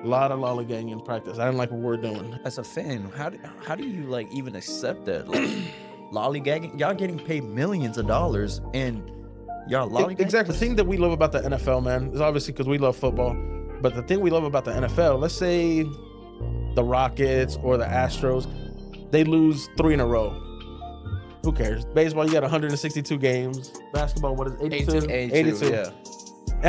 A lot of lollygagging in practice. I didn't like what we're doing. As a fan, how do you like even accept that? Like lollygagging, y'all getting paid millions of dollars, and y'all lollygagging. Exactly. The thing that we love about the NFL, man, is obviously because we love football. But the thing we love about the NFL, let's say the Rockets or the Astros, they lose 3 in a row. Who cares? Baseball, you got 162 games. Basketball, what is it? 82? 82. Yeah.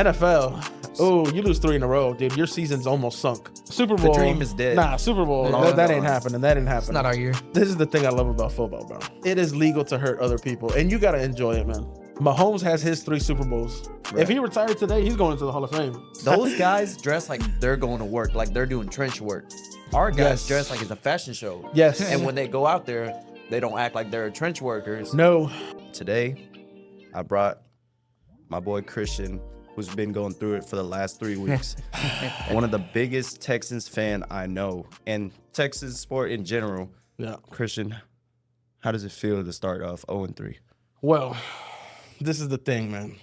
NFL, oh, you lose 3 in a row, dude. Your season's almost sunk. Super Bowl. The dream is dead. Nah, Super Bowl. That ain't happening. That ain't happening. It's not our year. This is the thing I love about football, bro. It is legal to hurt other people, and you got to enjoy it, man. Mahomes has his 3 Super Bowls. Right. If he retired today, he's going to the Hall of Fame. Those guys dress like they're going to work, like they're doing trench work. Our guys dress like it's a fashion show. Yes. And when they go out there, they don't act like they're trench workers. No. Today, I brought my boy Christian, who's been going through it for the last 3 weeks. One of the biggest Texans fan I know, and Texas sport in general. Yeah. Christian, how does it feel to start off 0-3? Well, this is the thing, man.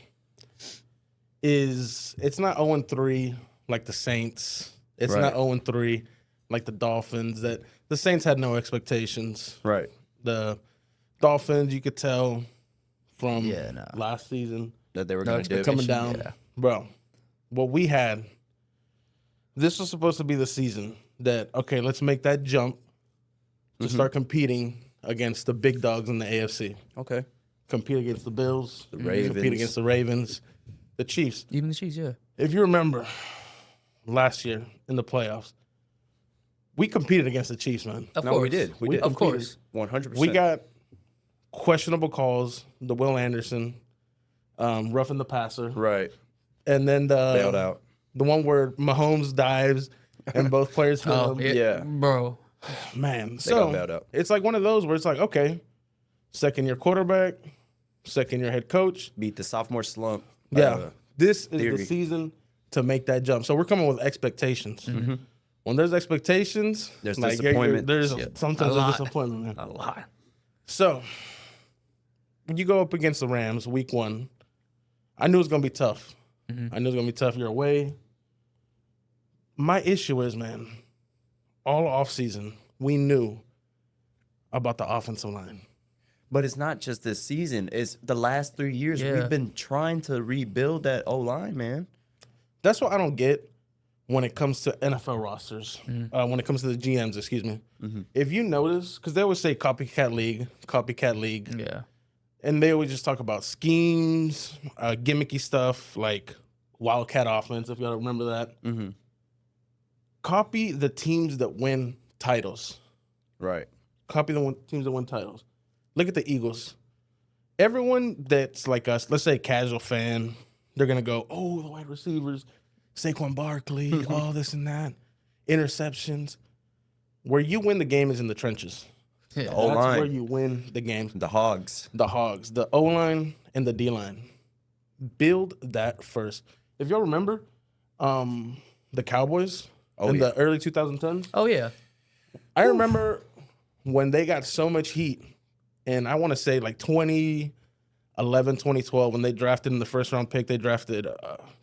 It's not 0-3 like the Saints. It's not 0-3 like the Dolphins. That the Saints had no expectations. Right. The Dolphins, you could tell from last season That they were going to do. coming down. Yeah. Bro, what we had, this was supposed to be the season that, okay, let's make that jump to start competing against the big dogs in the AFC. Okay. Compete against the Bills, The Ravens. compete against the Ravens, the Chiefs. Even the Chiefs, yeah. If you remember last year in the playoffs, we competed against the Chiefs, man. Of No, course. we did. We did. Of course. 100%. We got questionable calls, the Will Anderson, roughing the passer. Right. And then Bailed out. the one where Mahomes dives and both players hit him. Yeah. Bro. Man, They so got bailed out. it's like one of those where it's like, okay, second-year quarterback, second-year head coach. Beat the sophomore slump. Yeah, this is theory. the season to make that jump. So we're coming with expectations. When there's expectations, There's like, disappointment. There's Yeah. sometimes A a lot. disappointment, man. A lot. So when you go up against the Rams week 1, I knew it was gonna be tough. I knew it was gonna be tough. You're away. My issue is, man, all offseason, we knew about the offensive line. But it's not just this season. It's the last 3 years. Yeah. We've been trying to rebuild that O-line, man. That's what I don't get when it comes to NFL rosters, when it comes to the GMs, excuse me. If you notice, because they always say copycat league, Yeah. and they always just talk about schemes, gimmicky stuff like Wildcat offense, if y'all remember that. Copy the teams that win titles. Right. Copy the teams that win titles. Look at the Eagles. Everyone that's like us, let's say casual fan, they're going to go, oh, the wide receivers, Saquon Barkley, all this and that, interceptions. Where you win the game is in the trenches. Yeah. That's O-line. where you win the game. The Hogs. The Hogs, the O-line and the D-line. Build that first. If y'all remember, the Cowboys in the early 2010s, Oh, yeah. I remember when they got so much heat, and I want to say like 2011, 2012, when they drafted in the first round pick, they drafted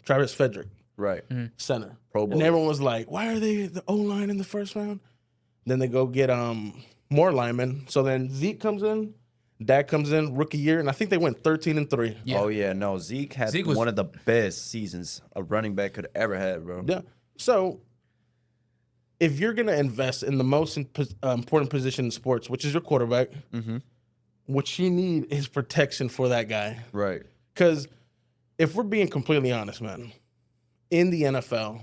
Travis Frederick, Right. center. Pro Bowl. And everyone was like, why are they the O-line in the first round? Then they go get more linemen. So then Zeke comes in, Dak comes in, rookie year, and I think they went 13-3. Yeah. Oh, yeah. No, Zeke had Zeke was- one of the best seasons a running back could ever have, bro. Yeah. So if you're going to invest in the most important position in sports, which is your quarterback, what you need is protection for that guy. Right. Because if we're being completely honest, man, in the NFL,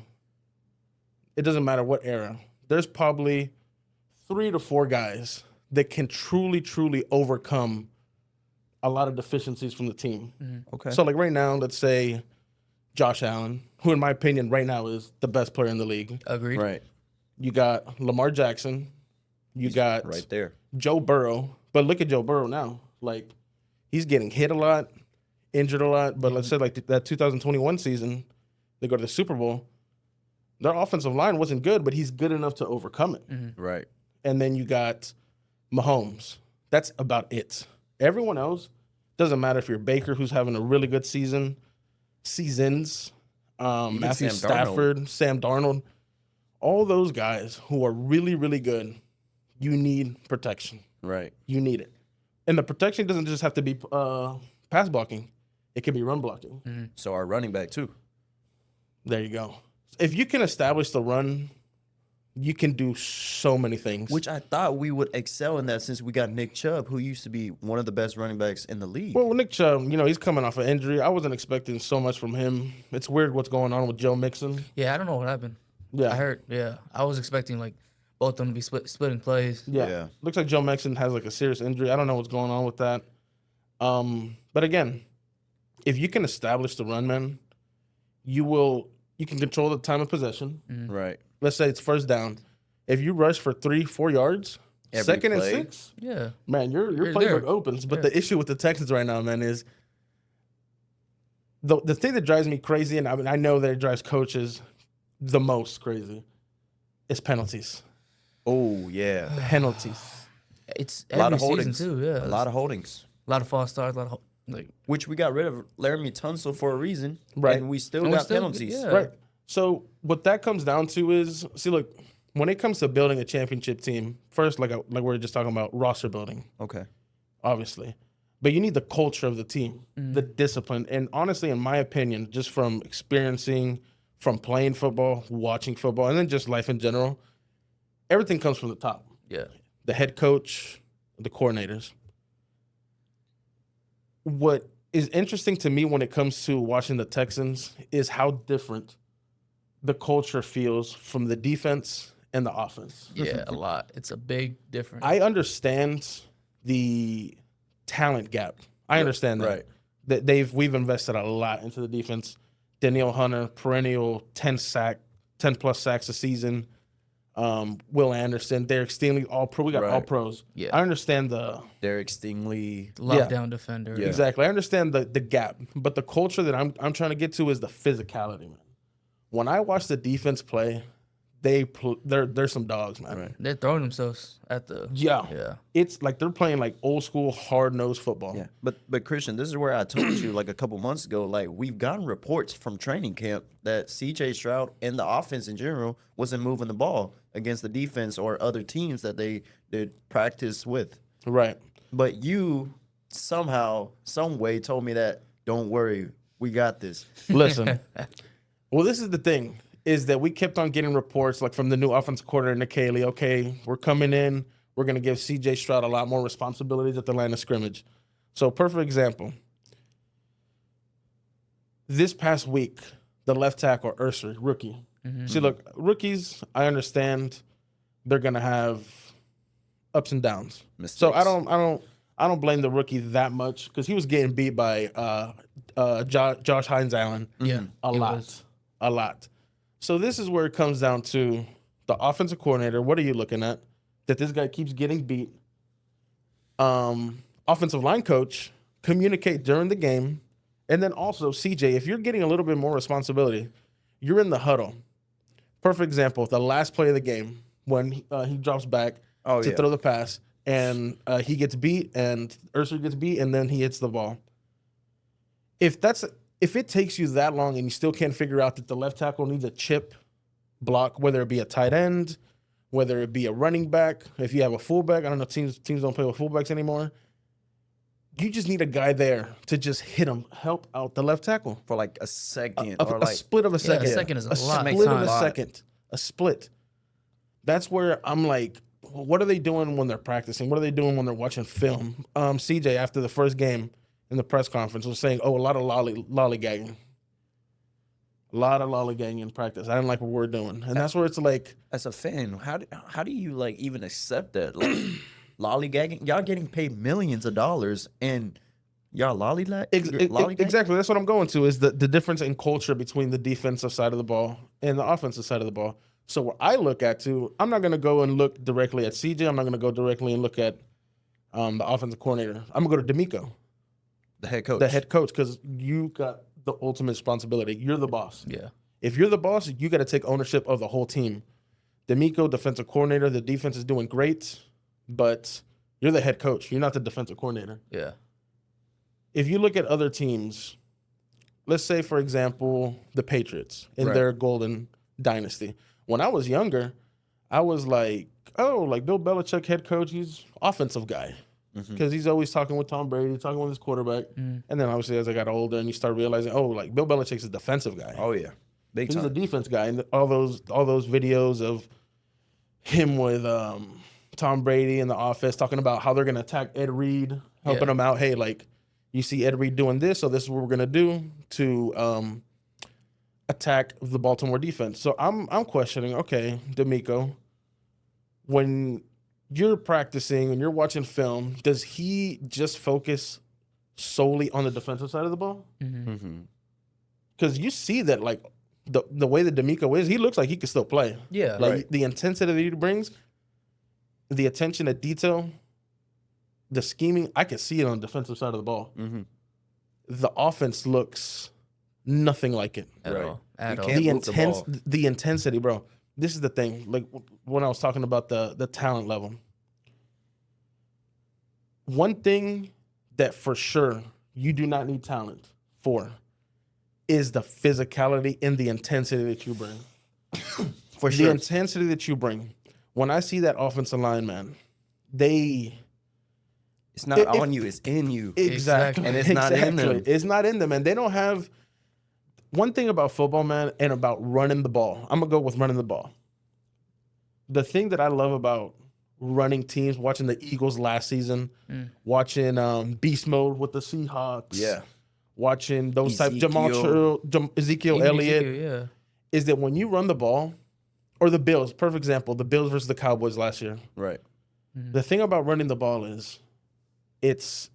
it doesn't matter what era, there's probably 3 to 4 guys that can truly, truly overcome a lot of deficiencies from the team. Okay. So, like right now, let's say Josh Allen, who in my opinion right now is the best player in the league. Agreed. Right. You got Lamar Jackson. You got Right there. Joe Burrow. But look at Joe Burrow now. Like, he's getting hit a lot, injured a lot. But let's say like that 2021 season, they go to the Super Bowl. Their offensive line wasn't good, but he's good enough to overcome it. Right. And then you got Mahomes. That's about it. Everyone else, doesn't matter if you're Baker, who's having a really good seasons, Matthew Sam Stafford, Sam Darnold. all those guys who are really, really good, you need protection. Right. You need it. And the protection doesn't just have to be pass blocking. It can be run blocking. So our running back too. There you go. If you can establish the run, you can do so many things. Which I thought we would excel in that since we got Nick Chubb, who used to be one of the best running backs in the league. Well, Nick Chubb, he's coming off an injury. I wasn't expecting so much from him. It's weird what's going on with Joe Mixon. Yeah, I don't know what happened. Yeah. I heard. Yeah, I was expecting like both of them to be splitting plays. Yeah. Looks like Joe Mixon has like a serious injury. I don't know what's going on with that. But again, if you can establish the run, man, you can control the time of possession. Right. Let's say it's first down. If you rush for 3-4 yards, Every second play. and 6, Yeah, man, your You're playbook there. opens. But Yeah. the issue with the Texans right now, man, is the thing that drives me crazy, and I know that it drives coaches the most crazy, is penalties. Oh yeah. Penalties. it's A lot every of season holdings. too. Yeah, A lot of holdings. false starts. A lot of like Which we got rid of Laramie Tunsil for a reason. Right. And we still And we got still- penalties. yeah. Right. So what that comes down to is, see, look, when it comes to building a championship team, first, like we were just talking about, roster building, Okay. obviously. But you need the culture of the team, the discipline. And honestly, in my opinion, just from experiencing, from playing football, watching football, and then just life in general, everything comes from the top. yeah, The head coach, the coordinators. What is interesting to me when it comes to watching the Texans is how different the culture feels from the defense and the offense. yeah, a lot. It's a big difference. I understand the talent gap. I understand that. Right. That we've invested a lot into the defense. Danielle Hunter, perennial 10 plus sacks a season. Will Anderson, Derek Stingley, all pro. We got all Right. pros. Yeah. I understand the Derek Stingley. Lockdown defender. Yeah. exactly. I understand the gap, but the culture that I'm trying to get to is the physicality, man. When I watch the defense play, they're some dogs, man. Right. They're throwing themselves at the. Yeah. Yeah. It's like they're playing like old school hard nosed football. Yeah. But Christian, this is where I told you like a couple months ago, like we've gotten reports from training camp that CJ Stroud and the offense in general wasn't moving the ball against the defense or other teams that they did practice with. Right. But you somehow, some way told me that, don't worry, we got this. Listen. Well, this is the thing, is that we kept on getting reports like from the new offensive coordinator, Nick Haley. Okay, we're coming in. We're going to give C.J. Stroud a lot more responsibilities at the line of scrimmage. So, perfect example. This past week, the left tackle, Urser, rookie. See, look, rookies, I understand they're going to have ups and downs. Mistakes. So, I don't blame the rookie that much because he was getting beat by Josh Hines Allen. Yeah. A it lot. was. A lot. So this is where it comes down to the offensive coordinator. What are you looking at? That this guy keeps getting beat. Offensive line coach, communicate during the game. And then also, CJ, if you're getting a little bit more responsibility, you're in the huddle. Perfect example, the last play of the game when he drops back to throw the pass. And he gets beat, and Urser gets beat, and then he hits the ball. If it takes you that long and you still can't figure out that the left tackle needs a chip block, whether it be a tight end, whether it be a running back, if you have a fullback, I don't know, teams don't play with fullbacks anymore. You just need a guy there to just hit him, help out the left tackle. For like a second. A split of a second. a second is a lot. split of Makes a time. second. A split. That's where I'm like, what are they doing when they're practicing? What are they doing when they're watching film? CJ, after the first game in the press conference, was saying, a lot of lollygagging. A lot of lollygagging in practice. I didn't like what we're doing. And that's where it's like, As a fan, how do you like even accept that? Like lollygagging? Y'all getting paid millions of dollars and y'all lollygag? exactly. That's what I'm going to, is the difference in culture between the defensive side of the ball and the offensive side of the ball. So what I look at too, I'm not going to go and look directly at CJ. I'm not going to go directly and look at the offensive coordinator. I'm going to go to D'Amico, The head coach. the head coach, because you got the ultimate responsibility. You're the boss. Yeah. If you're the boss, you got to take ownership of the whole team. D'Amico, defensive coordinator. The defense is doing great, but you're the head coach. You're not the defensive coordinator. Yeah. If you look at other teams, let's say, for example, the Patriots in Right. their golden dynasty. when I was younger, I was like, oh, like Bill Belichick, head coach, he's offensive guy. Because he's always talking with Tom Brady, talking with his quarterback. And then obviously as I got older and you start realizing, oh, like Bill Belichick's a defensive guy. Oh yeah, big He's time. a defense guy. And all those videos of him with Tom Brady in the office talking about how they're going to attack Ed Reed, helping him out. Hey, like, you see Ed Reed doing this, so this is what we're going to do to attack the Baltimore defense. So I'm questioning, okay, D'Amico, when you're practicing and you're watching film, does he just focus solely on the defensive side of the ball? Because you see that, like, the way that D'Amico is, he looks like he can still play. Yeah. Like, the intensity that he brings, the attention to detail, the scheming, I can see it on the defensive side of the ball. The offense looks nothing like it. At all. At all. The intensity, bro. This is the thing. Like, when I was talking about the talent level, one thing that for sure you do not need talent for is the physicality and the intensity that you bring. For sure. The intensity that you bring. When I see that offensive line, man, it's not on you, it's in you. Exactly. And it's not in them. It's not in them, and they don't have one thing about football, man, and about running the ball. I'm gonna go with running the ball. The thing that I love about running teams, watching the Eagles last season, watching Beast Mode with the Seahawks, watching those type Ezekiel Elliott, is that when you run the ball, or the Bills, perfect example, the Bills versus the Cowboys last year. Right. The thing about running the ball is it's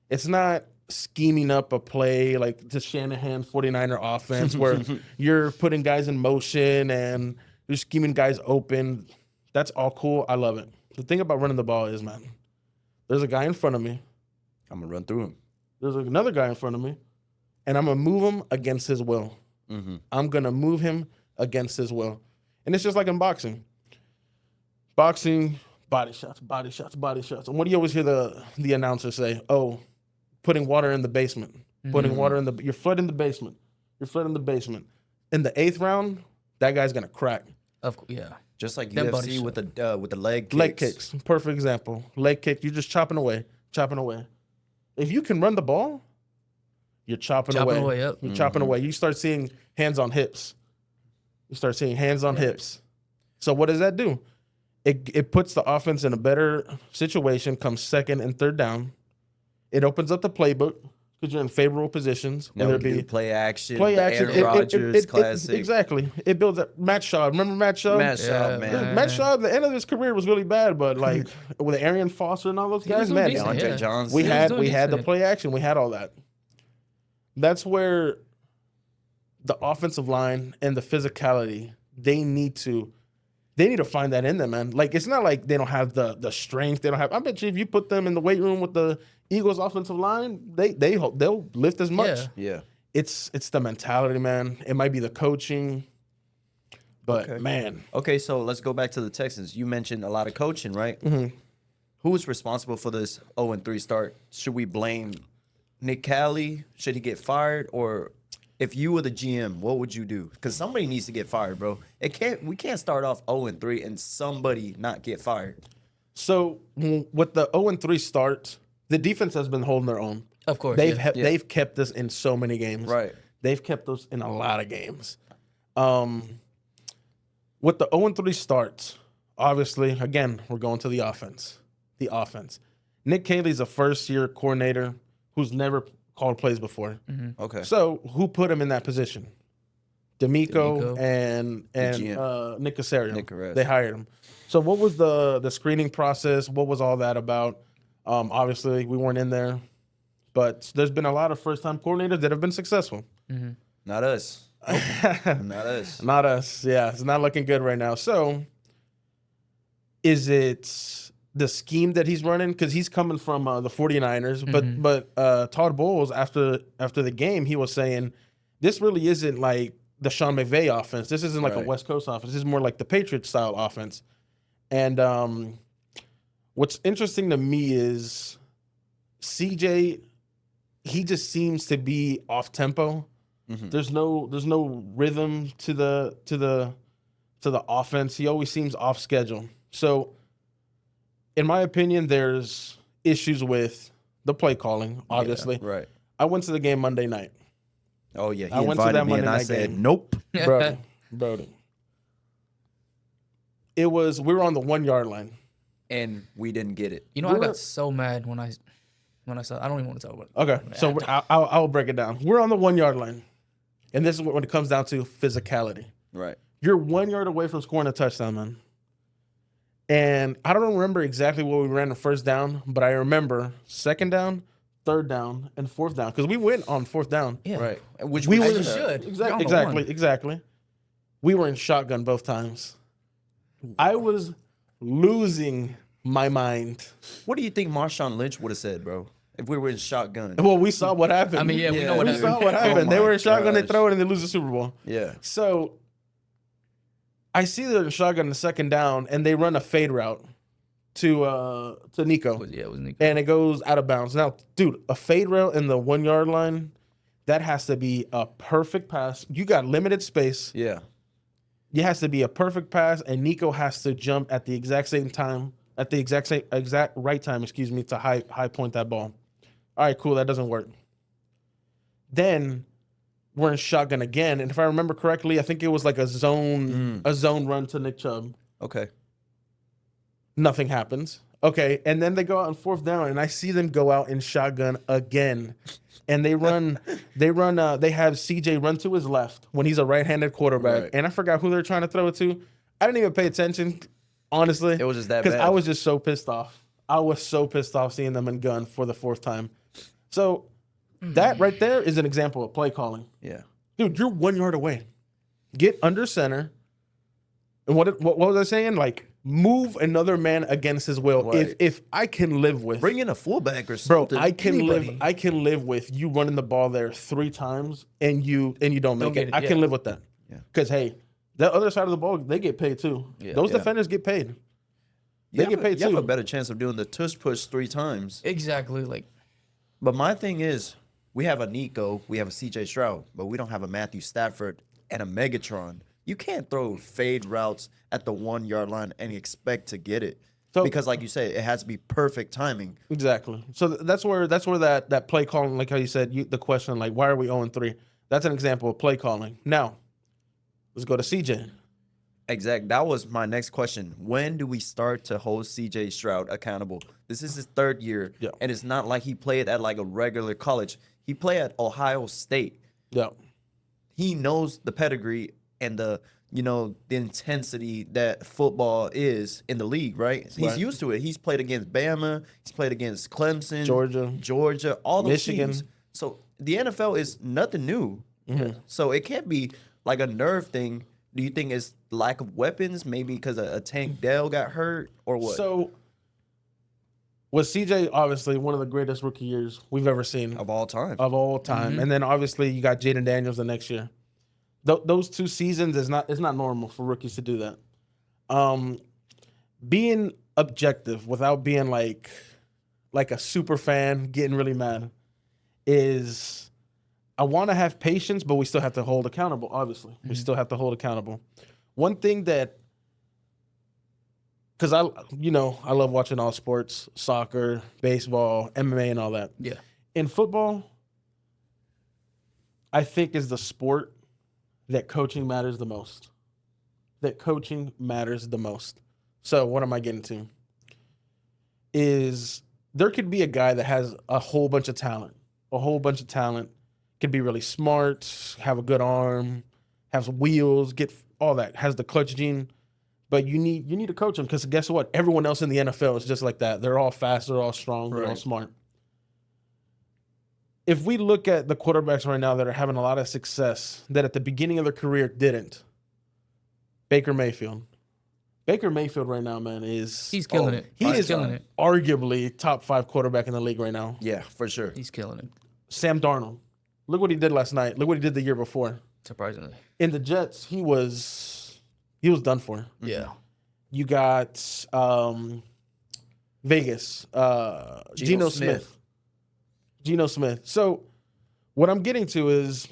not scheming up a play like the Shanahan 49er offense where you're putting guys in motion and you're scheming guys open. That's all cool. I love it. The thing about running the ball is, man, there's a guy in front of me. I'm going to run through him. There's another guy in front of me, and I'm going to move him against his will. I'm going to move him against his will. And it's just like in boxing. Boxing, body shots, body shots, body shots. And what do you always hear the announcer say? Oh, putting water in the basement. Putting water in your foot in the basement. Your foot in the basement. In the 8th round, that guy's going to crack. Just like Them UFC with the leg kicks. Leg kicks, perfect example. Leg kick, you're just chopping away. If you can run the ball, you're chopping away. You're chopping away. You start seeing hands on hips. So what does that do? It puts the offense in a better situation come 2nd and 3rd down. It opens up the playbook because you're in favorable positions. Now Whether we it can be do play action. Aaron Rodgers classic. Exactly. It builds up. Matt Schaub. Remember Matt Schaub? Matt Schaub, the end of his career was really bad, but like with Arian Foster and all those guys, man, DeAndre Johnson. we had the play action. We had all that. That's where the offensive line and the physicality, they need to find that in them, man. Like, it's not like they don't have the strength. They don't have. I bet you if you put them in the weight room with the Eagles offensive line, they'll lift as much. Yeah. It's the mentality, man. It might be the coaching, but man. Okay, so let's go back to the Texans. You mentioned a lot of coaching, right? Who is responsible for this 0-3 start? Should we blame Nick Cali? Should he get fired? Or if you were the GM, what would you do? Because somebody needs to get fired, bro. We can't start off 0-3 and somebody not get fired. So with the 0-3 start, the defense has been holding their own. Of course, they've kept us in so many games. Right. They've kept us in a lot of games. With the 0-3 starts, obviously, again, we're going to the offense. The offense. Nick Caley's a first-year coordinator who's never called plays before. Okay. So who put him in that position? D'Amico and Nick Caserio. They hired him. So what was the screening process? What was all that about? Obviously, we weren't in there. But there's been a lot of first-time coordinators that have been successful. Not us. Not us. Not us. Yeah, it's not looking good right now. So is it the scheme that he's running? Because he's coming from the 49ers. But Todd Bowles, after the game, he was saying, this really isn't like the Sean McVay offense. This isn't like a West Coast offense. This is more like the Patriots-style offense. And what's interesting to me is CJ, he just seems to be off tempo. There's no rhythm to the to the offense. He always seems off schedule. So, in my opinion, there's issues with the play calling, obviously. Yeah, right. I went to the game Monday night. Oh yeah, he I went to that invited me Monday and I night said game. nope. Brody. We were on the 1 yard line. And we didn't get it. You know, I got so mad when I saw. I don't even want to talk about it. Okay, so I'll break it down. We're on the 1 yard line, and this is when it comes down to physicality. Right. You're 1 yard away from scoring a touchdown, man. And I don't remember exactly what we ran the first down, but I remember second down, third down, and fourth down because we went on fourth down. Yeah. Right. Which We we were you should. You're on the one. Exactly. We were in shotgun both times. I was losing my mind. What do you think Marshawn Lynch would have said, bro? If we were in shotgun. Well, we saw what happened. I mean, yeah, we know what we happened. saw what happened. Oh They were my in shotgun, they gosh. throw it, and they lose the Super Bowl. Yeah. So I see they're in shotgun the second down, and they run a fade route to Nico. It was Nico. And it goes out of bounds. Now, dude, a fade route in the 1 yard line, that has to be a perfect pass. You got limited space. Yeah. It has to be a perfect pass, and Nico has to jump at the exact same time, at the exact right time, to high point that ball. All right, cool. That doesn't work. Then we're in shotgun again, and if I remember correctly, I think it was like a zone run to Nick Chubb. Okay. Nothing happens. Okay, and then they go out on fourth down, and I see them go out in shotgun again, and they have CJ run to his left when he's a right-handed quarterback, Right. and I forgot who they're trying to throw it to. I didn't even pay attention, honestly. It was just that because bad. I was just so pissed off. I was so pissed off seeing them in gun for the fourth time. So that right there is an example of play calling. Yeah. Dude, you're 1 yard away. Get under center. And what was I saying? Like, move another man against his will. Right. If I can live with, Bring in a fullback or bro, something. I can Anybody. live with you running the ball there 3 times and you don't make get it. it, I yeah. can live with that. Yeah. Because hey, that other side of the ball, they get paid too. Yeah. Those Yeah. defenders get paid. You They get paid You have too. a better chance of doing the tush push 3 times. Exactly. Like, But my thing is, we have a Nico, we have a CJ Stroud, but we don't have a Matthew Stafford and a Megatron. You can't throw fade routes at the 1 yard line and expect to get it. So- Because like you said, it has to be perfect timing. Exactly. So that's where that play calling, like how you said, the question, like, why are we 0-3? That's an example of play calling. Now, let's go to CJ. Exact. That was my next question. When do we start to hold CJ Stroud accountable? This is his 3rd year, Yeah. and it's not like he played at like a regular college. He played at Ohio State. Yeah. He knows the pedigree and the intensity that football is in the league, right? He's Right. used to it. He's played against Bama. He's played against Clemson, Georgia, all those Michigan. teams. So the NFL is nothing new. So it can't be like a nerve thing. Do you think it's lack of weapons? Maybe because a Tank Dell got hurt or what? So, was CJ obviously one of the greatest rookie years we've ever seen of all time. of all time? And then obviously you got Jaden Daniels the next year. Those 2 seasons it's not normal for rookies to do that. Being objective without being like a super fan, getting really mad, is I want to have patience, but we still have to hold accountable. Obviously, we still have to hold accountable. One thing that, because I love watching all sports, soccer, baseball, MMA, and all that. yeah. In football, I think is the sport that coaching matters the most. So what am I getting to? Is there could be a guy that has a whole bunch of talent, could be really smart, have a good arm, has wheels, get all that, has the clutch gene, but you need to coach him because guess what? Everyone else in the NFL is just like that. They're all fast, they're all strong, they're all Right. smart. If we look at the quarterbacks right now that are having a lot of success that at the beginning of their career didn't, Baker Mayfield right now, man, He's killing it. He He's is killing it. arguably top 5 quarterback in the league right now. Yeah, for sure. He's killing it. Sam Darnold, look what he did last night. Look what he did the year before. Surprisingly. In the Jets, he was done for. Yeah. You got Vegas, Geno Smith. Geno Smith. So what I'm getting to is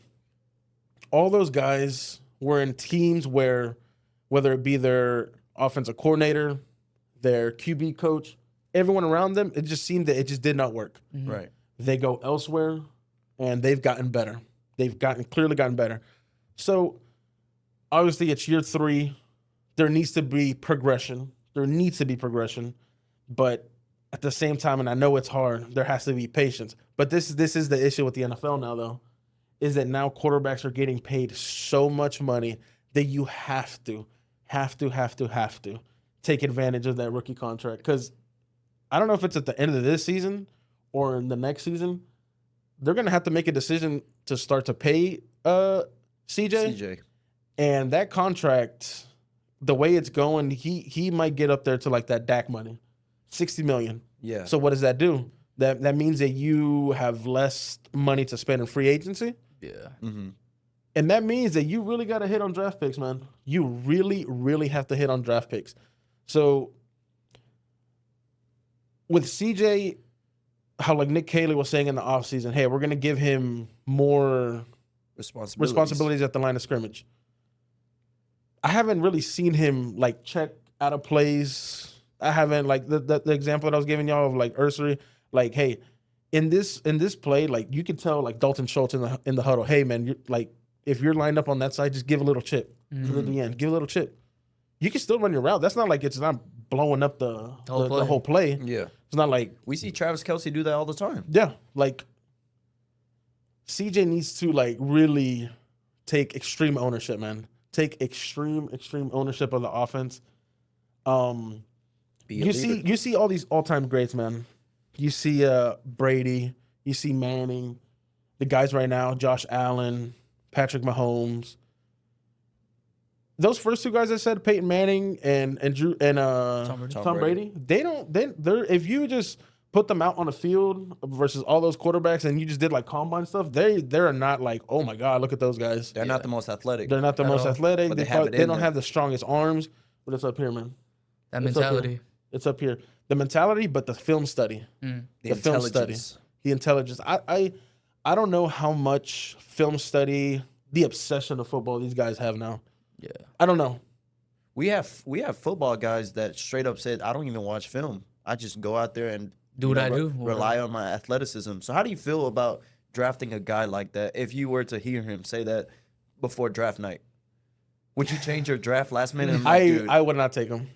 all those guys were in teams where whether it be their offensive coordinator, their QB coach, everyone around them, it just seemed that it just did not work. Right. They go elsewhere, and they've gotten better. They've clearly gotten better. So obviously, it's year 3. There needs to be progression. But at the same time, and I know it's hard, there has to be patience. But this is the issue with the NFL now, though, is that now quarterbacks are getting paid so much money that you have to take advantage of that rookie contract. Because I don't know if it's at the end of this season or in the next season, they're going to have to make a decision to start to pay CJ. And that contract, the way it's going, he might get up there to like that Dak money, $60 million. Yeah. So what does that do? That means that you have less money to spend in free agency. Yeah. Mm-hmm. And that means that you really got to hit on draft picks, man. You really, really have to hit on draft picks. So with CJ, how like Nick Caley was saying in the offseason, hey, we're going to give him more responsibilities at the line of scrimmage. I haven't really seen him like check out of plays. I haven't like the example that I was giving y'all of like Ursary, like, hey, in this play, like you could tell like Dalton Schultz in the huddle, hey man, like if you're lined up on that side, just give a little chip to the end. Give a little chip. You can still run your route. That's not like it's not blowing up the whole play. Yeah. It's not like We see Travis Kelce do that all the time. yeah, like CJ needs to like really take extreme ownership, man. Take extreme ownership of the offense. You see all these all-time greats, man. You see Brady, you see Manning, the guys right now, Josh Allen, Patrick Mahomes. Those first 2 guys I said, Peyton Manning and Drew and Tom Brady, they're if you just put them out on the field versus all those quarterbacks and you just did like combine stuff, they're not like, oh my God, look at those guys. They're not the most athletic. They're not the most athletic. But They don't have the strongest arms. But it's up here, man. That It's up mentality. here. It's up here. The mentality, but the film study. The film study. The intelligence. I don't know how much film study, the obsession of football these guys have now. Yeah. I don't know. We have football guys that straight up said, I don't even watch film. I just go out there and Do what I do. Rely on my athleticism. So how do you feel about drafting a guy like that? If you were to hear him say that before draft night, would you change your draft last minute? And I would not take him.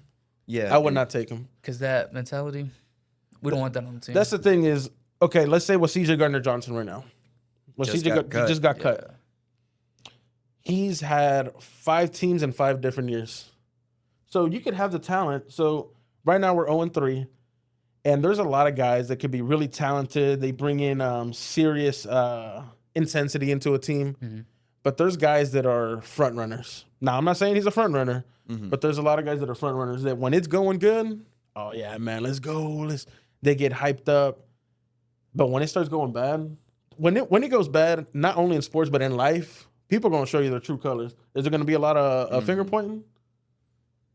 Yeah, I would not take him. Because that mentality, we don't want that on the team. That's the thing is, okay, let's say with CJ Gardner-Johnson right now. He just got cut. He's had 5 teams in 5 different years. So you could have the talent. So right now we're 0-3. And there's a lot of guys that could be really talented. They bring in serious intensity into a team. Mm-hmm. But there's guys that are front runners. Now, I'm not saying he's a front runner, but there's a lot of guys that are front runners that when it's going good, oh, yeah, man, let's go. They get hyped up. But when it starts going bad, when it goes bad, not only in sports but in life, people are going to show you their true colors. Is there going to be a lot of finger pointing?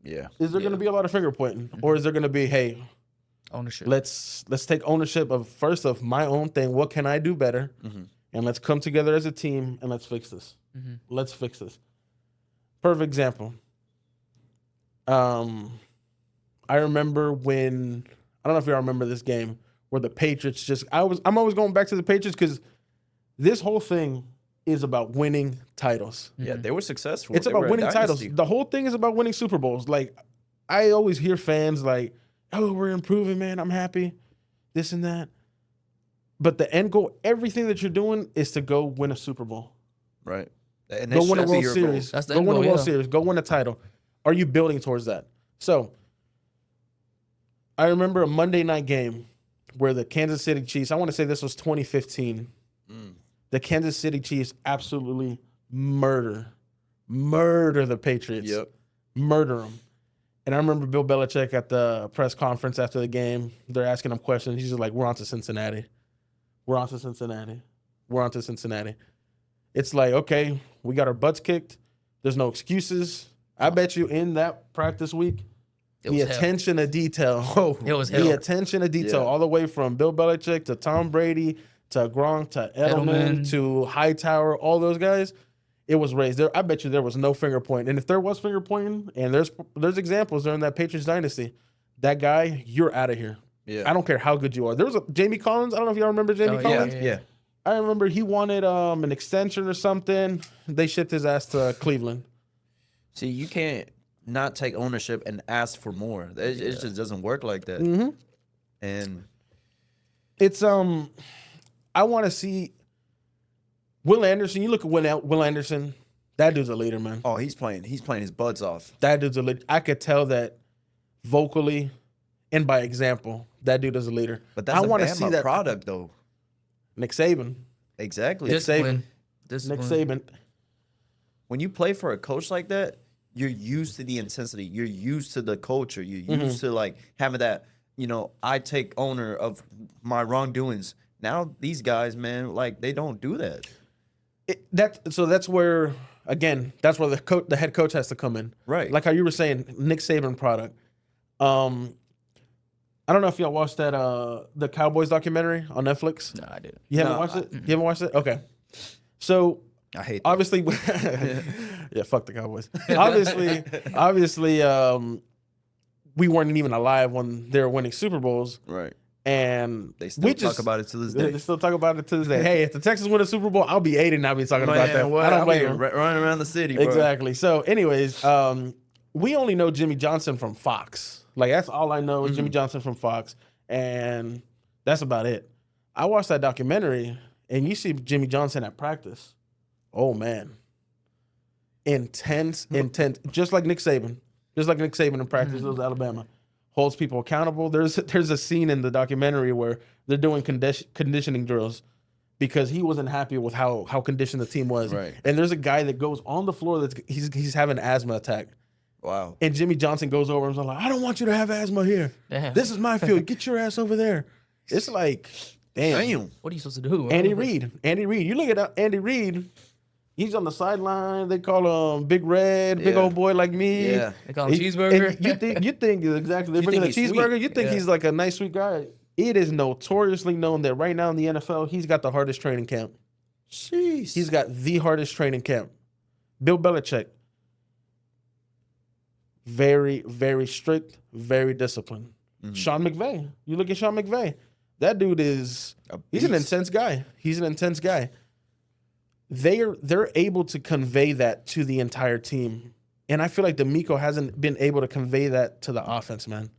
Yeah. Is there going to be a lot of finger pointing? Or is there going to be, hey, ownership. Let's take ownership of my own thing. What can I do better? And let's come together as a team and let's fix this. Let's fix this. Perfect example. I remember when, I don't know if y'all remember this game where the Patriots I'm always going back to the Patriots because this whole thing is about winning titles. Yeah, they were successful. It's about winning titles. The whole thing is about winning Super Bowls. Like, I always hear fans like, oh, we're improving, man. I'm happy. This and that. But the end goal, everything that you're doing is to go win a Super Bowl. Right. And Go win a World Series. That's the Go end win a goal, World yeah. Series. Go win a title. Are you building towards that? So, I remember a Monday night game where the Kansas City Chiefs, I want to say this was 2015. The Kansas City Chiefs absolutely murder the Patriots. Yep. Murder them. And I remember Bill Belichick at the press conference after the game, they're asking him questions. He's just like, we're on to Cincinnati. We're on to Cincinnati. We're on to Cincinnati. It's like, okay, we got our butts kicked. There's no excuses. I bet you in that practice week, the attention to detail. It was the hell. attention to detail, all the way from Bill Belichick to Tom Brady to Gronk to Edelman to Hightower, all those guys. it was raised. There, I bet you there was no finger pointing. And if there was finger pointing, and there's examples during that Patriots dynasty, that guy, you're out of here. Yeah. I don't care how good you are. There was a Jamie Collins. I don't know if y'all remember Jamie Collins. Yeah. I remember he wanted an extension or something. They shipped his ass to Cleveland. See, you can't not take ownership and ask for more. It just doesn't work like that. Mm-hmm. And It's I want to see Will Anderson. You look at Will Anderson. That dude's a leader, man. oh, he's playing his buds off. That dude's a leader. I could tell that vocally and by example. That dude is a leader. But that's I a wanna Bama see that product, though. Nick Saban. Exactly. Discipline. Nick Saban. When you play for a coach like that, you're used to the intensity. You're used to the culture. You're used to like having that. I take owner of my wrongdoings. Now these guys, man, like they don't do that. That's where again. That's where the head coach has to come in. Right. Like how you were saying, Nick Saban product. I don't know if y'all watched that the Cowboys documentary on Netflix. No, I didn't. You haven't watched it? You haven't watched it? Okay. So I hate that. obviously, yeah, fuck the Cowboys. Obviously, we weren't even alive when they were winning Super Bowls, Right. and They still talk about it to this day. They still talk about it to this day. Hey, if the Texans win a Super Bowl, I'll be 80 and I'll be talking about that. Well, I don't I'll blame be them. running around the city, bro. Exactly. So, anyways, we only know Jimmy Johnson from Fox. Like that's all I know is Jimmy Johnson from Fox, and that's about it. I watched that documentary, and you see Jimmy Johnson at practice. Oh man, intense, just like Nick Saban. Just like Nick Saban in practice, it was Alabama. Holds people accountable. There's a scene in the documentary where they're doing conditioning drills because he wasn't happy with how conditioned the team was. Right. And there's a guy that goes on the floor he's having an asthma attack. Wow. And Jimmy Johnson goes over and is like, I don't want you to have asthma here. Damn. This is my field. Get your ass over there. It's like, damn. What are you supposed to do? Andy Reid. You look at Andy Reid. He's on the sideline. They call him Big Red, big Yeah. old boy like me. Yeah. They call him And cheeseburger. you think exactly. They're You bringing a think he's cheeseburger. sweet. You think Yeah. he's like a nice, sweet guy. It is notoriously known that right now in the NFL, he's got the hardest training camp. Jeez. He's got the hardest training camp. Bill Belichick. Very, very strict, very disciplined. Sean McVay. You look at Sean McVay. That dude he's an intense guy. He's an intense guy. They're able to convey that to the entire team. And I feel like D'Amico hasn't been able to convey that to the offense, man.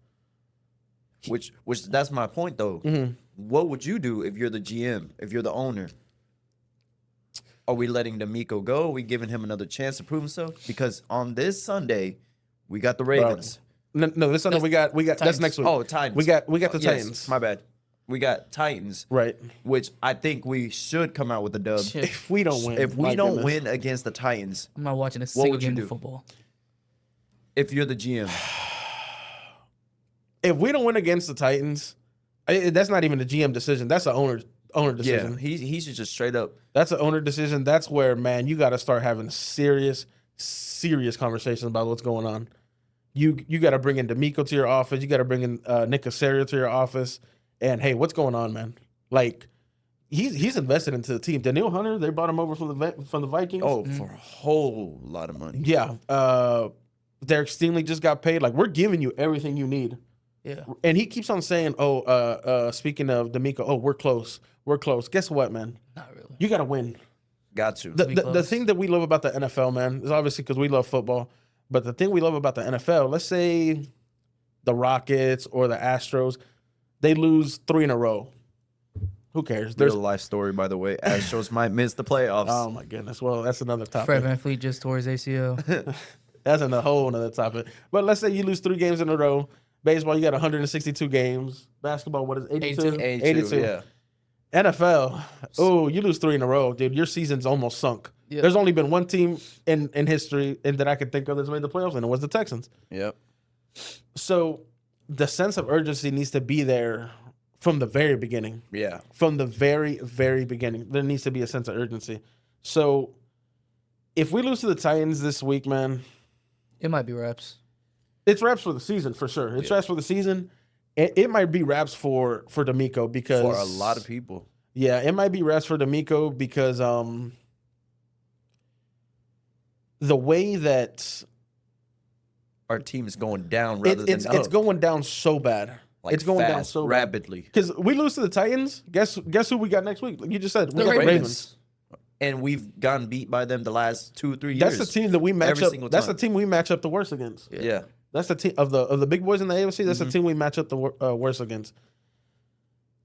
Which that's my point though. What would you do if you're the GM, if you're the owner? Are we letting D'Amico go? Are we giving him another chance to prove himself? Because on this Sunday, we got the Ravens. No, this Sunday we got that's Titans. next week. Oh, Titans. We got the Yes, Titans. my bad. We got Titans, Right. which I think we should come out with a dub. Shit. If we don't win. If we my don't goodness. win against the Titans, I'm not watching a single would you game do? of football. if you're the GM, If we don't win against the Titans, that's not even a GM decision. That's an owner yeah, decision. he should just straight up. That's an owner decision. That's where, man, you got to start having serious conversations about what's going on. You got to bring in D'Amico to your office. You got to bring in Nick Casario to your office. And hey, what's going on, man? Like he's invested into the team. Daniil Hunter, they brought him over from the Vikings. Oh, for a whole lot of money. yeah. Derek Stingley just got paid. Like we're giving you everything you need. Yeah. And he keeps on saying, speaking of D'Amico, we're close. We're close. Guess what, man? Not really. You got to win. Got to. The close. thing that we love about the NFL, man, is obviously because we love football. But the thing we love about the NFL, let's say the Rockets or the Astros, they lose 3 in a row. Who cares? Real life story, by the way. Astros might miss the playoffs. Oh my goodness. Well, that's another topic. Fred VanVleet just tore his ACL. That's a whole another topic. But let's say you lose 3 games in a row. Baseball, you got 162 games. Basketball, what is it, 82? 82. yeah. NFL, you lose 3 in a row, dude. Your season's almost sunk. Yep. There's only been one team in history and that I could think of that's made the playoffs, and it was the Texans. Yep. So the sense of urgency needs to be there from the very beginning. Yeah. From the very, very beginning, there needs to be a sense of urgency. So if we lose to the Titans this week, man, It might be reps. it's wraps for the season for sure. It's wraps for the season. It might be wraps for D'Amico because For a lot of people. Yeah, it might be wraps for D'Amico because the way that Our team is going down rather than up. it's going down so bad. Like it's going down fast, so rapidly. Because we lose to the Titans. Guess who we got next week? Like you just said, we The got the Ravens. Ravens. And we've gotten beat by them the last 2-3 years. That's the team that we match Every up. single That's the time. team we match up the worst against. Yeah. That's the team of the big boys in the AFC. That's the team we match up the worst against.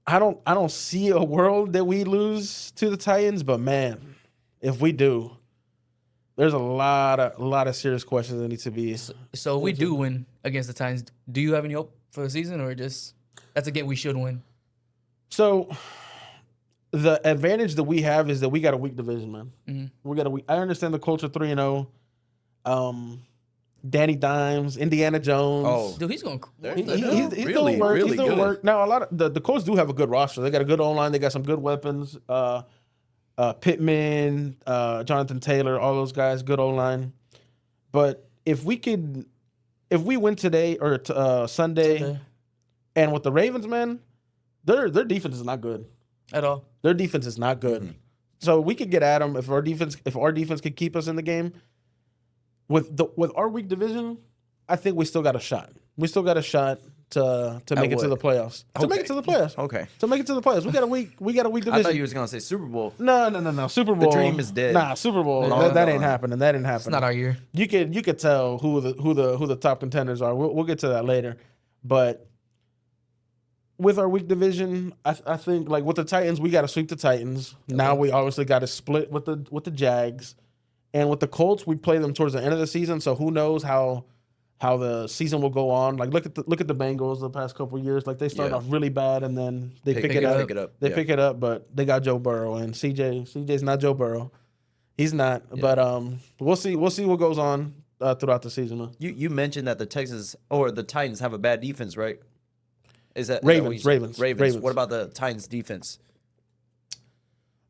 I don't see a world that we lose to the Titans, but man, if we do, there's a lot of serious questions that need to be. So if we do win against the Titans, do you have any hope for the season, or just that's a game we should win? So the advantage that we have is that we got a weak division, man. We got a weak. I understand the culture 3-0. Danny Dimes, Indiana Jones. Oh, Dude, he's going. He's really, doing work. really He's doing good. work. Now, a lot of the Colts do have a good roster. They got a good O-line. They got some good weapons. Pittman, Jonathan Taylor, all those guys, good O-line. But if we win today or Sunday, and with the Ravens, man, their defense is not good. At all. Their defense is not good. So we could get at them if our defense could keep us in the game. With our weak division, I think we still got a shot. We still got a shot to make it to the what? playoffs. To make it to the playoffs. Okay. To make it to the playoffs. We got a weak division. I thought you was gonna say Super Bowl. No. Super Bowl. dream is dead. Nah, Super Bowl. No, that no. ain't happening. That ain't It's happening. not our year. You could tell who the top contenders are. We'll get to that later. But with our weak division, I think like with the Titans, we got to sweep the Titans. Now we obviously got to split with the Jags, and with the Colts, we play them towards the end of the season. So who knows how the season will go on? Like look at the Bengals the past couple of years. Like they start Yeah. off really bad and then they pick Pick it up. They Yeah. pick it up, but they got Joe Burrow and CJ's not Joe Burrow. He's not. But we'll see what goes on throughout the season. Man. You mentioned that the Texans or the Titans have a bad defense, right? Is that Ravens. Ravens. What about the Titans defense?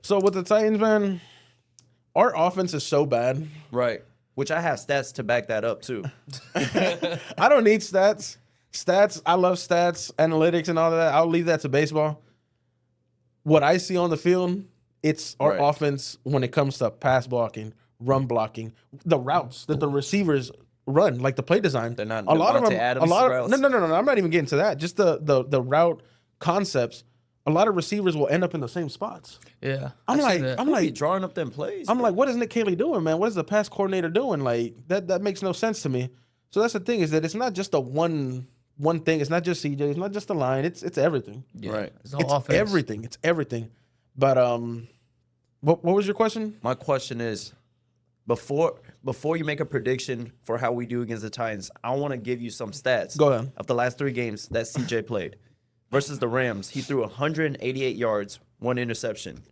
So with the Titans, man, our offense is so bad. Right. Which I have stats to back that up too. I don't need stats. I love stats, analytics, and all of that. I'll leave that to baseball. What I see on the field, it's our Right. offense when it comes to pass blocking, run blocking, the routes that the receivers run, like the play design. They're not a lot of Devontae them. Adams A lot of routes? no. I'm not even getting to that. Just the route concepts. A lot of receivers will end up in the same spots. Yeah. I'm I've seen that. Be drawing up them plays. I'm like, what is Nick Caley doing, man? What is the pass coordinator doing? Like that makes no sense to me. So that's the thing, is that it's not just a one thing. It's not just CJ. It's not just the line. It's everything. Yeah. Right. It's all It's offense. everything. It's everything. But what was your question? My question is, before you make a prediction for how we do against the Titans, I want to give you some stats. Go ahead. Of the last 3 games that CJ played. Versus the Rams, he threw 188 yards, 1 interception.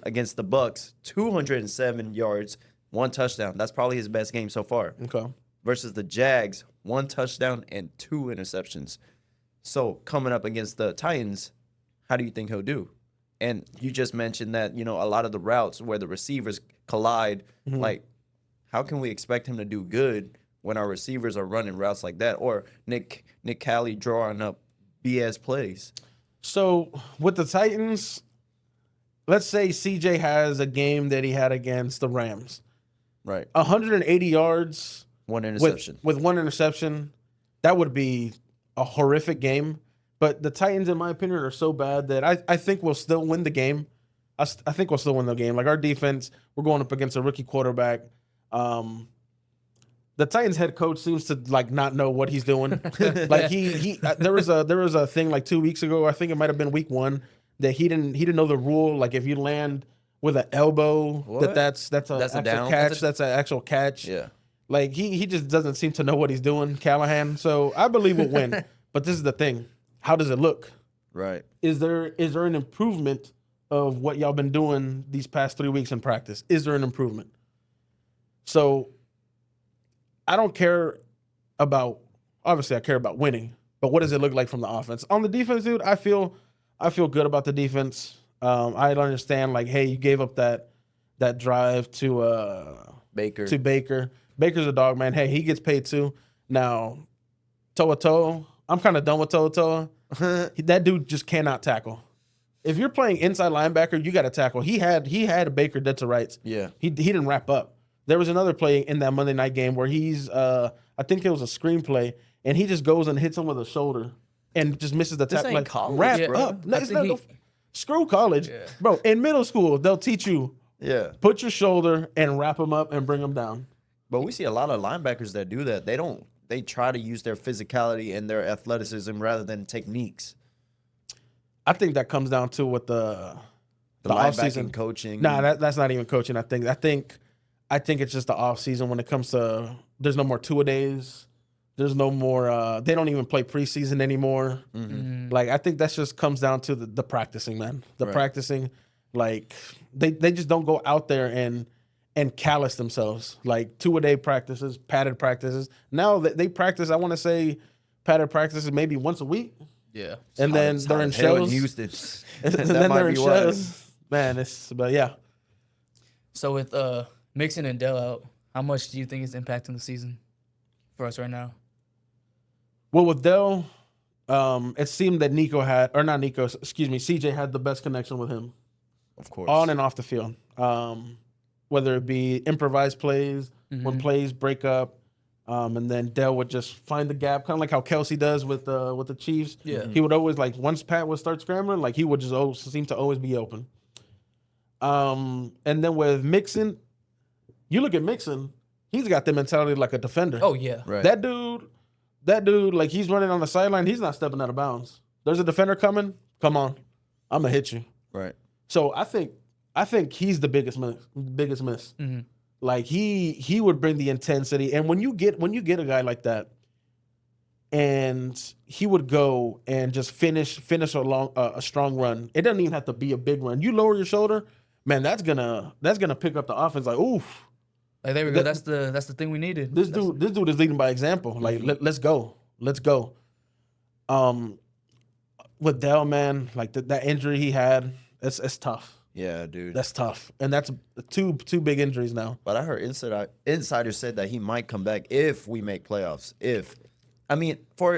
Against the Bucks, 207 yards, 1 touchdown. That's probably his best game so far. Okay. Versus the Jags, 1 touchdown and 2 interceptions. So coming up against the Titans, how do you think he'll do? And you just mentioned that, a lot of the routes where the receivers collide, like, how can we expect him to do good when our receivers are running routes like that? Or Nick Caley drawing up BS plays? So with the Titans, let's say CJ has a game that he had against the Rams. Right. 180 yards 1 interception. with 1 interception. That would be a horrific game. But the Titans, in my opinion, are so bad that I think we'll still win the game. I think we'll still win the game. Like our defense, we're going up against a rookie quarterback. The Titans head coach seems to like not know what he's doing. Like there was a thing like 2 weeks ago. I think it might have been week 1 that he didn't know the rule. Like if you land with an elbow, What? that's an That's a actual down? catch. That's an actual catch. Yeah. Like he just doesn't seem to know what he's doing, Callahan. So I believe we'll win. But this is the thing. How does it look? Right. Is there an improvement of what y'all been doing these past 3 weeks in practice? Is there an improvement? So I don't care about, obviously I care about winning, but what does it look like from the offense? On the defense, dude, I feel good about the defense. I understand, like, hey, you gave up that drive to Baker. Baker's a dog, man. Hey, he gets paid too. Now, Toa, I'm kind of done with Toa. That dude just cannot tackle. If you're playing inside linebacker, you got to tackle. He had Baker dead to rights. Yeah. He didn't wrap up. There was another play in that Monday night game where he's, I think it was a screenplay, and he just goes and hits him with a shoulder and just misses the This tackle. ain't Like, college, wrap bro. up. No, I it's think not, screw college. Yeah. Bro, in middle school, they'll teach you, Yeah. put your shoulder and wrap them up and bring them down. But we see a lot of linebackers that do that. They try to use their physicality and their athleticism rather than techniques. I think that comes down to what the linebacking offseason coaching. Nah, that's not even coaching. I think it's just the offseason when it comes to there's no more two-a-days. There's no more they don't even play preseason anymore. Like I think that just comes down to the practicing, man. The practicing, like they just don't go out there and callous themselves. Like two-a-day practices, padded practices. Now they practice, I want to say padded practices maybe once a week. Yeah. And then It's they're hot in as hell shells. Houston. And That then might they're in be why. shells. Man, but yeah. So with Mixon and Dell out, how much do you think it's impacting the season for us right now? Well, with Dell, it seemed that CJ had the best connection with him Of course. on and off the field. Whether it be improvised plays, when plays break up, and then Dell would just find the gap, kind of like how Kelsey does with the Chiefs. Yeah. He would always, like, once Pat would start scrambling, like, he would just seem to always be open. And then with Mixon, you look at Mixon, he's got the mentality like a defender. Oh yeah. Right. That dude, like, he's running on the sideline, he's not stepping out of bounds. There's a defender coming, come on, I'm gonna hit you. Right. So I think he's the biggest miss. Like he would bring the intensity, and when you get a guy like that, and he would go and just finish a strong run. It doesn't even have to be a big run. You lower your shoulder, man. That's gonna pick up the offense. Like, oof. Like there we go. That's the thing we needed. This dude is leading by example. Like let's go. With Dell, man, like that injury he had, it's tough. Yeah, dude. That's tough, and that's two big injuries now. But I heard insiders said that he might come back if we make playoffs. I mean, for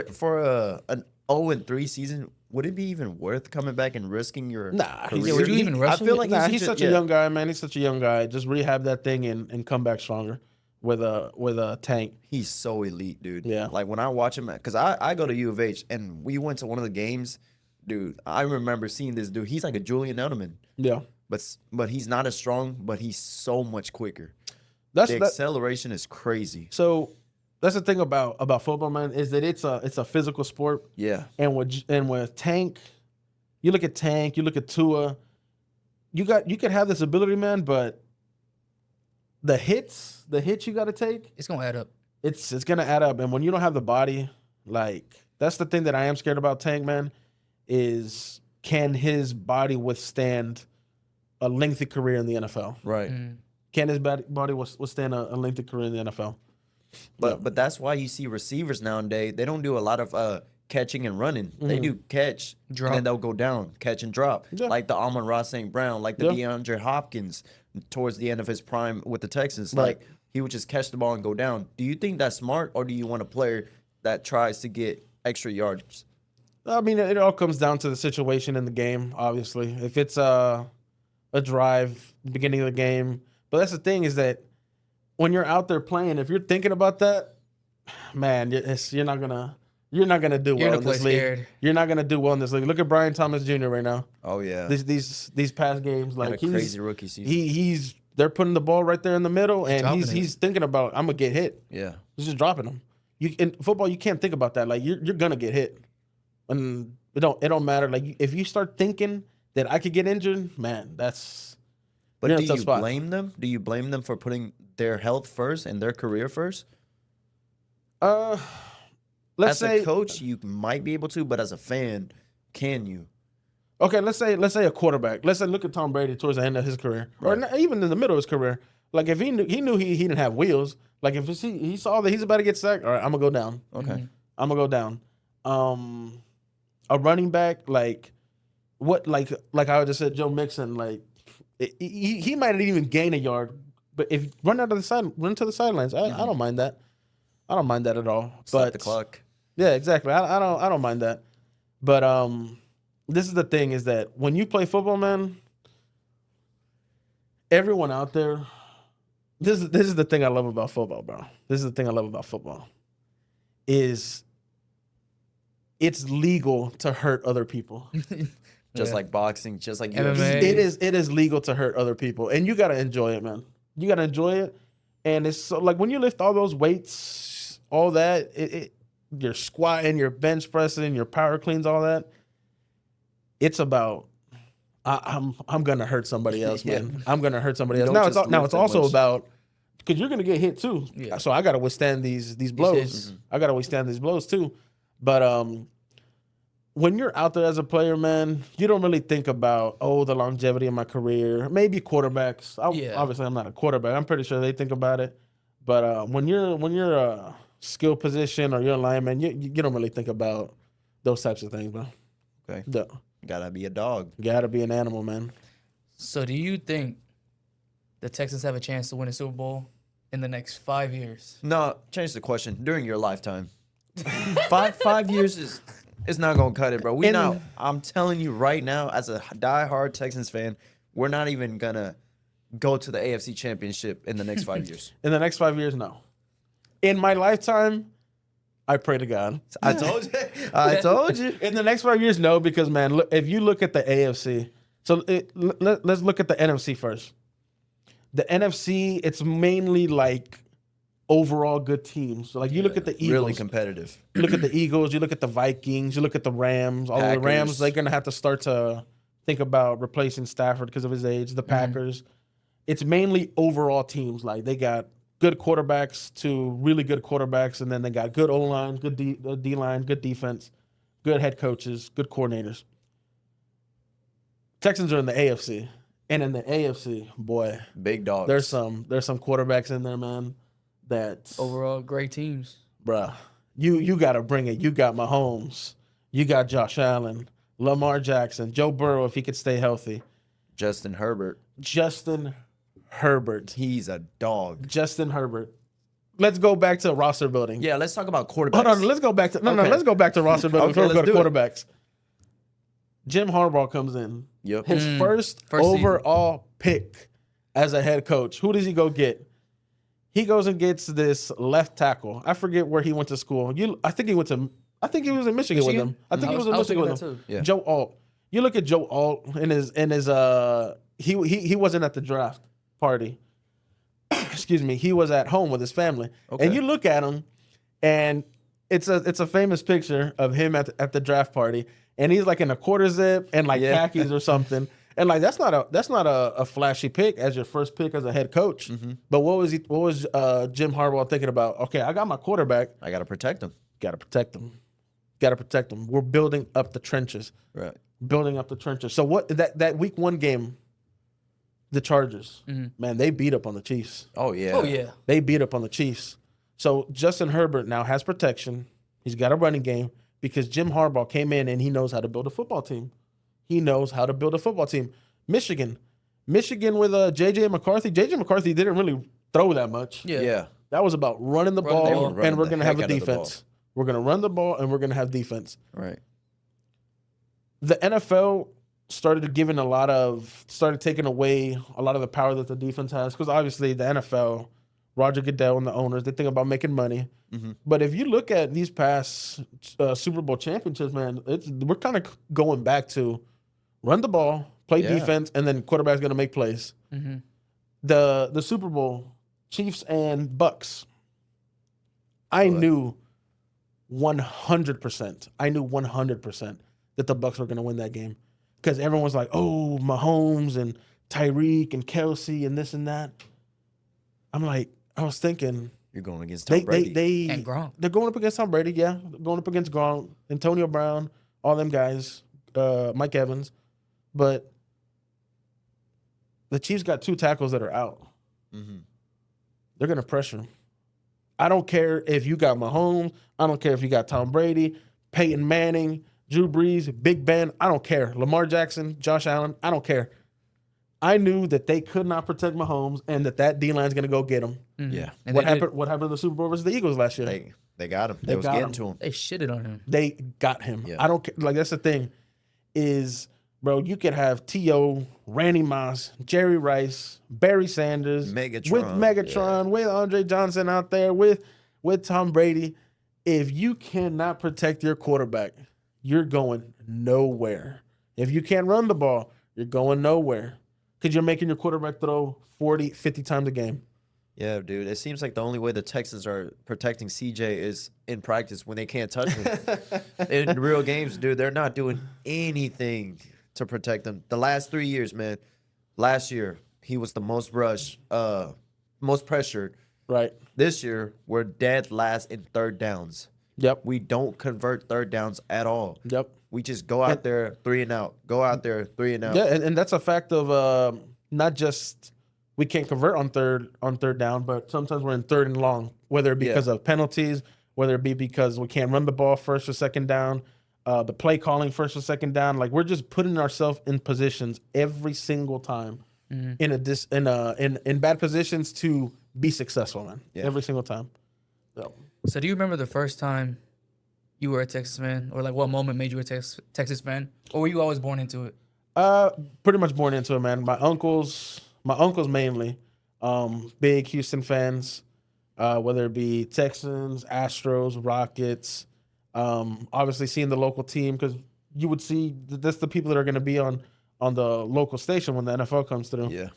an 0-3 season, would it be even worth coming back and risking your Nah, career? would you even rush I feel him? like he's such a young guy, man. He's such a young guy. Just rehab that thing and come back stronger with a tank. He's so elite, dude. Yeah. Like when I watch him, because I go to U of H and we went to one of the games, dude. I remember seeing this dude. He's like a Julian Edelman. Yeah, But he's not as strong, but he's so much quicker. that's The acceleration is crazy. So that's the thing about football, man, is that it's a physical sport. Yeah. And with Tank, you look at Tank, you look at Tua, you could have this ability, man, but the hits you got to take, It's gonna add up. it's gonna add up. And when you don't have the body, like that's the thing that I am scared about Tank, man, is can his body withstand a lengthy career in the NFL? Right. Can his body withstand a lengthy career in the NFL? But that's why you see receivers nowadays, they don't do a lot of catching and running. They do catch, Drop. and then they'll go down, catch and drop. Yeah. Like the Amon-Ra St. Brown, like the Yeah. DeAndre Hopkins towards the end of his prime with the Texans. Right. Like he would just catch the ball and go down. Do you think that's smart, or do you want a player that tries to get extra yards? I mean, it all comes down to the situation in the game, obviously. If it's a drive, beginning of the game. But that's the thing is that when you're out there playing, if you're thinking about that, man, you're not gonna do You're well gonna in play this league. scared. You're not gonna do well in this league. Look at Brian Thomas Jr. right now. Oh yeah, These past games, had like a crazy rookie season. they're putting the ball right there in the middle, and dropping he's thinking about I'm gonna get hit. yeah, He's just dropping them. In football, you can't think about that. Like you're gonna get hit, and it don't matter. Like if you start thinking that I could get injured, man, that's. but you're do in a tough you spot. blame them? Do you blame them for putting their health first and their career first? Let's As say a coach, you might be able to, but as a fan, can you? okay. Let's say a quarterback. Let's say look at Tom Brady towards the end of his career, or not, even in the middle of his career. Like if he knew he didn't have wheels. Like if he saw that he's about to get sacked, all right, I'm gonna go down. Okay. I'm gonna go down. A running back, like I just said, Joe Mixon, like he might not even gain a yard, but if run to the sidelines, I don't mind that. I don't mind that at all. Stop But the clock. yeah, exactly. I don't mind that. But this is the thing is that when you play football, man, everyone out there, This is the thing I love about football, bro. This is the thing I love about football. Is it's legal to hurt other people. Just like boxing, just like MMA. UFC. It is legal to hurt other people, and you gotta enjoy it, man. You gotta enjoy it, and it's so, like when you lift all those weights, all that, your squatting, your bench pressing, your power cleans, all that. It's about I'm gonna hurt somebody else, man. I'm gonna hurt somebody else. don't Now just it's lift that also much. about because you're gonna get hit too. Yeah. So I gotta withstand these blows. hits. I gotta withstand these blows too. But when you're out there as a player, man, you don't really think about the longevity of my career. Maybe quarterbacks. Yeah. Obviously, I'm not a quarterback. I'm pretty sure they think about it. But when you're a skill position or you're a lineman, you don't really think about those types of things, bro. Okay. No. Gotta be a dog. Gotta be an animal, man. So do you think the Texans have a chance to win a Super Bowl in the next 5 years? No, change the question. During your lifetime. 5 years is not gonna cut it, bro. I'm telling you right now, as a diehard Texans fan, we're not even gonna go to the AFC Championship in the next 5 years. In the next 5 years, no. In my lifetime, I pray to God. I told you. I told you. In the next 5 years, no, because man, look, if you look at the AFC, so let's look at the NFC first. The NFC, it's mainly like overall good teams. So like you look at the Eagles, Really competitive. you look at the Eagles, you look at the Vikings, you look at the Rams. All the Rams, Packers. they're gonna have to start to think about replacing Stafford because of his age. The Packers, it's mainly overall teams. Like they got good quarterbacks to really good quarterbacks, and then they got good O-line, good D-line, good defense, good head coaches, good coordinators. Texans are in the AFC, and in the AFC, boy, Big dogs. there's some quarterbacks in there, man. That Overall, great teams. bruh, you got to bring it. You got Mahomes, you got Josh Allen, Lamar Jackson, Joe Burrow if he could stay healthy, Justin Herbert. Justin Herbert. He's a dog. Justin Herbert. Let's go back to roster building. Yeah, let's talk about quarterbacks. Hold on, let's go back to Okay. let's go back to roster building Okay, before we go let's to do it. quarterbacks. Jim Harbaugh comes in. Yep. His first First season. overall pick as a head coach. Who does he go get? He goes and gets this left tackle. I forget where he went to school. I think he was in Michigan with him. I think he was in I was Michigan thinking with that him. too. Yeah. Joe Alt. You look at Joe Alt in his he wasn't at the draft party. Excuse me. He was at home with his family. Okay. And you look at him, and it's a famous picture of him at the draft party, and he's like in a quarter zip and like Yeah. khakis or something. And like that's not a flashy pick as your first pick as a head coach. But what was Jim Harbaugh thinking about? Okay, I got my quarterback. I got to protect him. Got to protect him. Got to protect him. We're building up the trenches. Right. Building up the trenches. So what that week one game, the Chargers, man, they beat up on the Chiefs. Oh, yeah. Oh, yeah. They beat up on the Chiefs. So Justin Herbert now has protection. He's got a running game because Jim Harbaugh came in and he knows how to build a football team. He knows how to build a football team. Michigan with J.J. McCarthy. J.J. McCarthy didn't really throw that much. Yeah. Yeah. That was about running the Run the ball, ball. and Running we're the going to have a heck out of the ball. defense. We're going to run the ball, and we're going to have defense. Right. The NFL started taking away a lot of the power that the defense has because obviously the NFL, Roger Goodell and the owners, they think about making money. But if you look at these past Super Bowl championships, man, we're kind of going back to run the ball, play Yeah. defense, and then quarterback's going to make plays. The Super Bowl, Chiefs and Bucks, I knew 100%. I knew 100% that the Bucks were going to win that game because everyone was like, "Oh, Mahomes and Tyreek and Kelsey and this and that." I was thinking You're going against Tom Brady. And Gronk. they're going up against Tom Brady, yeah, they're going up against Gronk, Antonio Brown, all them guys, Mike Evans, but the Chiefs got two tackles that are out. They're going to pressure him. I don't care if you got Mahomes. I don't care if you got Tom Brady, Peyton Manning, Drew Brees, Big Ben. I don't care. Lamar Jackson, Josh Allen. I don't care. I knew that they could not protect Mahomes and that D-line's going to go get him. Yeah. And What they did- happened? What happened to the Super Bowl versus the Eagles last year? They got him. They They was got getting him. to him. They shitted on him. They got him. Yeah. I don't care. Like, that's the thing is bro, you could have T.O., Randy Moss, Jerry Rice, Barry Sanders, Megatron. with Megatron, with Andre Johnson out there, with Tom Brady. If you cannot protect your quarterback, you're going nowhere. If you can't run the ball, you're going nowhere because you're making your quarterback throw 40, 50 times a game. Yeah, dude. It seems like the only way the Texans are protecting CJ is in practice when they can't touch him. In real games, dude, they're not doing anything to protect him. The last 3 years, man. Last year, he was the most rushed, most pressured. Right. This year, we're dead last in third downs. Yep. We don't convert third downs at all. Yep. We just go out there 3 and out. Go out there 3 and out. Yeah, and that's a fact of not just we can't convert on third down, but sometimes we're in third and long, whether it be because of penalties, whether it be because we can't run the ball first or second down, the play calling first or second down. Like, we're just putting ourselves in positions every single time in bad positions to be successful, man. Yeah. Every single time. So do you remember the first time you were a Texas fan, or like what moment made you a Texas fan, or were you always born into it? Pretty much born into it, man. My uncles mainly, big Houston fans, whether it be Texans, Astros, Rockets. Obviously seeing the local team, because you would see that's the people that are going to be on the local station when the NFL comes through. Yeah.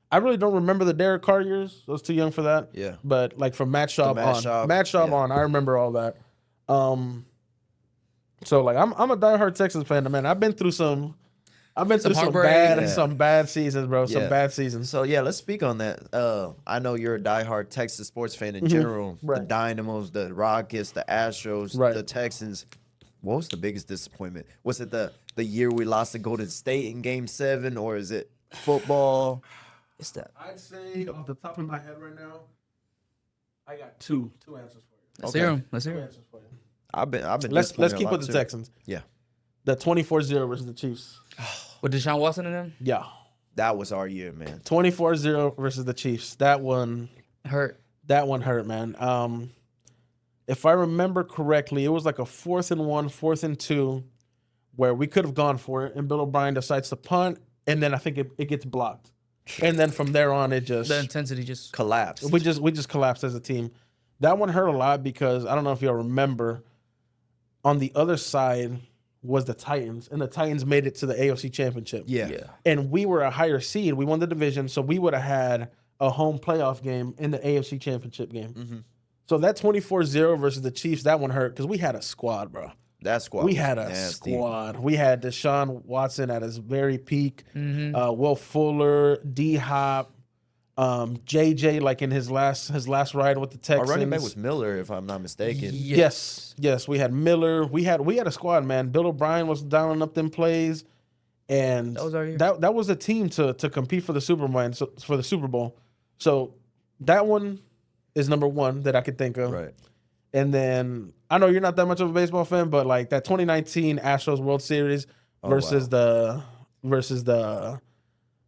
I really don't remember the Derek Carr years. I was too young for that. Yeah. But like from Matt Schaub on, I remember all that. So like I'm a diehard Texans fan, man. I've been through some bad seasons, bro. Some bad seasons. So yeah, let's speak on that. I know you're a diehard Texas sports fan in general. Right. The Dynamos, the Rockets, the Astros, the Texans. What was the biggest disappointment? Was it the year we lost to Golden State in Game 7, or is it football? It's that. I'd say off the top of my head right now, I got two answers for you. Let's hear 'em. Let's hear 'em. Answers for you. I've been. Let's disappointed keep a lot with the too. Texans. Yeah, The 24-0 versus the Chiefs. With Deshaun Watson in them? Yeah. that was our year, man. 24-0 versus the Chiefs. That one Hurt. man. If I remember correctly, it was like a 4th and 1, 4th and 2, where we could have gone for it, and Bill O'Brien decides to punt, and then I think it gets blocked. And then from there on, The intensity just Collapsed. we just collapsed as a team. That one hurt a lot because I don't know if y'all remember, on the other side was the Titans, and the Titans made it to the AFC Championship. Yeah. And we were a higher seed. We won the division, so we would have had a home playoff game in the AFC Championship game. Mm-hmm. So that 24-0 versus the Chiefs, that one hurt because we had a squad, bro. That squad. We had was a nasty. squad. We had Deshaun Watson at his very peak. Will Fuller, D-Hop, JJ, like in his last ride with the Texans. Our running back was Miller, if I'm not mistaken. Yes. We had Miller. We had a squad, man. Bill O'Brien was dialing up them plays, and That was our year. that was a team to compete for the Super Bowl. So that one is number one that I could think of. Right. And then I know you're not that much of a baseball fan, but like that 2019 Astros World Series versus the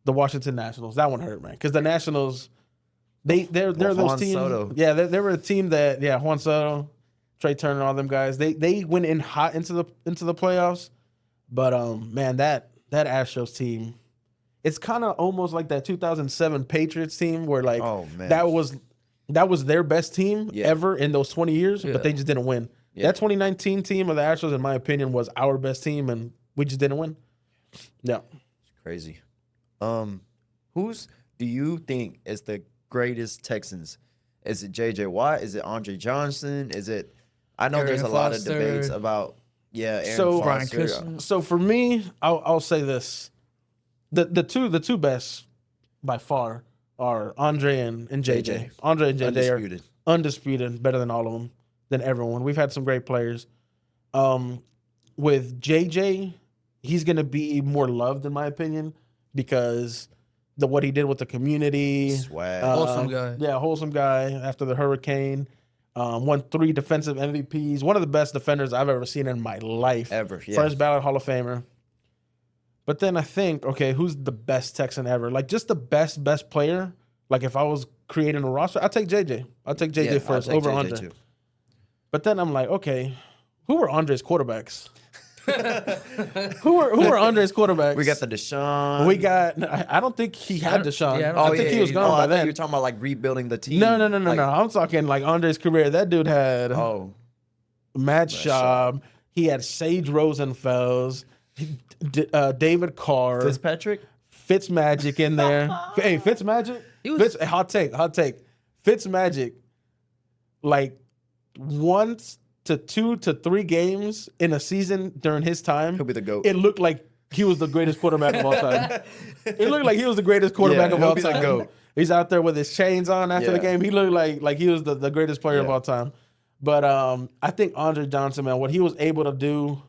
Washington Nationals, that one hurt, man. Because the Nationals, they're those Juan teams. Soto. Yeah, they were a team that Juan Soto, Trey Turner, all them guys. They went in hot into the playoffs, but man, that Astros team, it's kind of almost like that 2007 Patriots team where like that was their best team ever in those 20 years, but they just didn't win. That 2019 team of the Astros, in my opinion, was our best team, and we just didn't win. Yeah. Crazy. Who's do you think is the greatest Texans? Is it J.J. Watt? Is it Andre Johnson? Is it? I know Aaron there's a lot of Foster. debates about Aaron So, Brian Foster. Cushing. So for me, I'll say this: the two best by far are Andre and JJ. Andre and JJ Undisputed. are undisputed, better than all of them, than everyone. We've had some great players. With JJ, he's gonna be more loved in my opinion because what he did with the community. Swag. Wholesome guy. Yeah, wholesome guy after the hurricane. Won 3 defensive MVPs. One of the best defenders I've ever seen in my life. Ever, yeah. First ballot Hall of Famer. But then I think, okay, who's the best Texan ever? Like just the best player. Like if I was creating a roster, I'll take JJ. I'll take JJ I'll first take over JJ Andre. too. But then I'm like, okay, who were Andre's quarterbacks? Who are Andre's quarterbacks? We got the Deshaun. We got. I don't think he had Deshaun. yeah, I don't I think think he was gone I by thought then. you were talking about like rebuilding the team. No. Like, I'm talking like Andre's career. That dude had Oh, Matt Schaub. He had Sage Rosenfels, David Carr, Fitzmagic in there. Hey, Fitzmagic. Hot take. Fitzmagic, like once to 2 to 3 games in a season during his time. he'll be the GOAT. It looked like he was the greatest quarterback of all time. It looked like he was the greatest quarterback of he'll all be the time. GOAT. He's out there with his chains on after the Yeah. game. He looked like he was the greatest player of Yeah. all time. But I think Andre Johnson, man, what he was able to do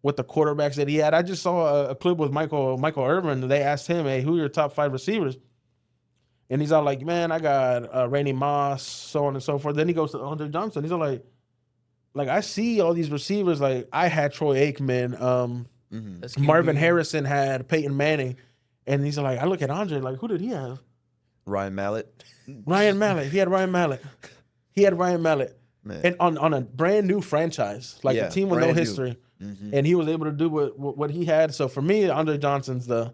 with the quarterbacks that he had. I just saw a clip with Michael Irvin. They asked him, "Hey, who are your top 5 receivers?" And he's all like, "Man, I got Randy Moss, so on and so forth." Then he goes to Andre Johnson. He's all like I see all these receivers. Like I had Troy Aikman, That's Marvin QB. Harrison had Peyton Manning, and he's like, I look at Andre like, who did he have? Ryan Mallett. Ryan Mallett. He had Ryan Mallett. Man. And on a brand new franchise, like Yeah, a team with no brand new. history, and he was able to do what he had. So for me, Andre Johnson's the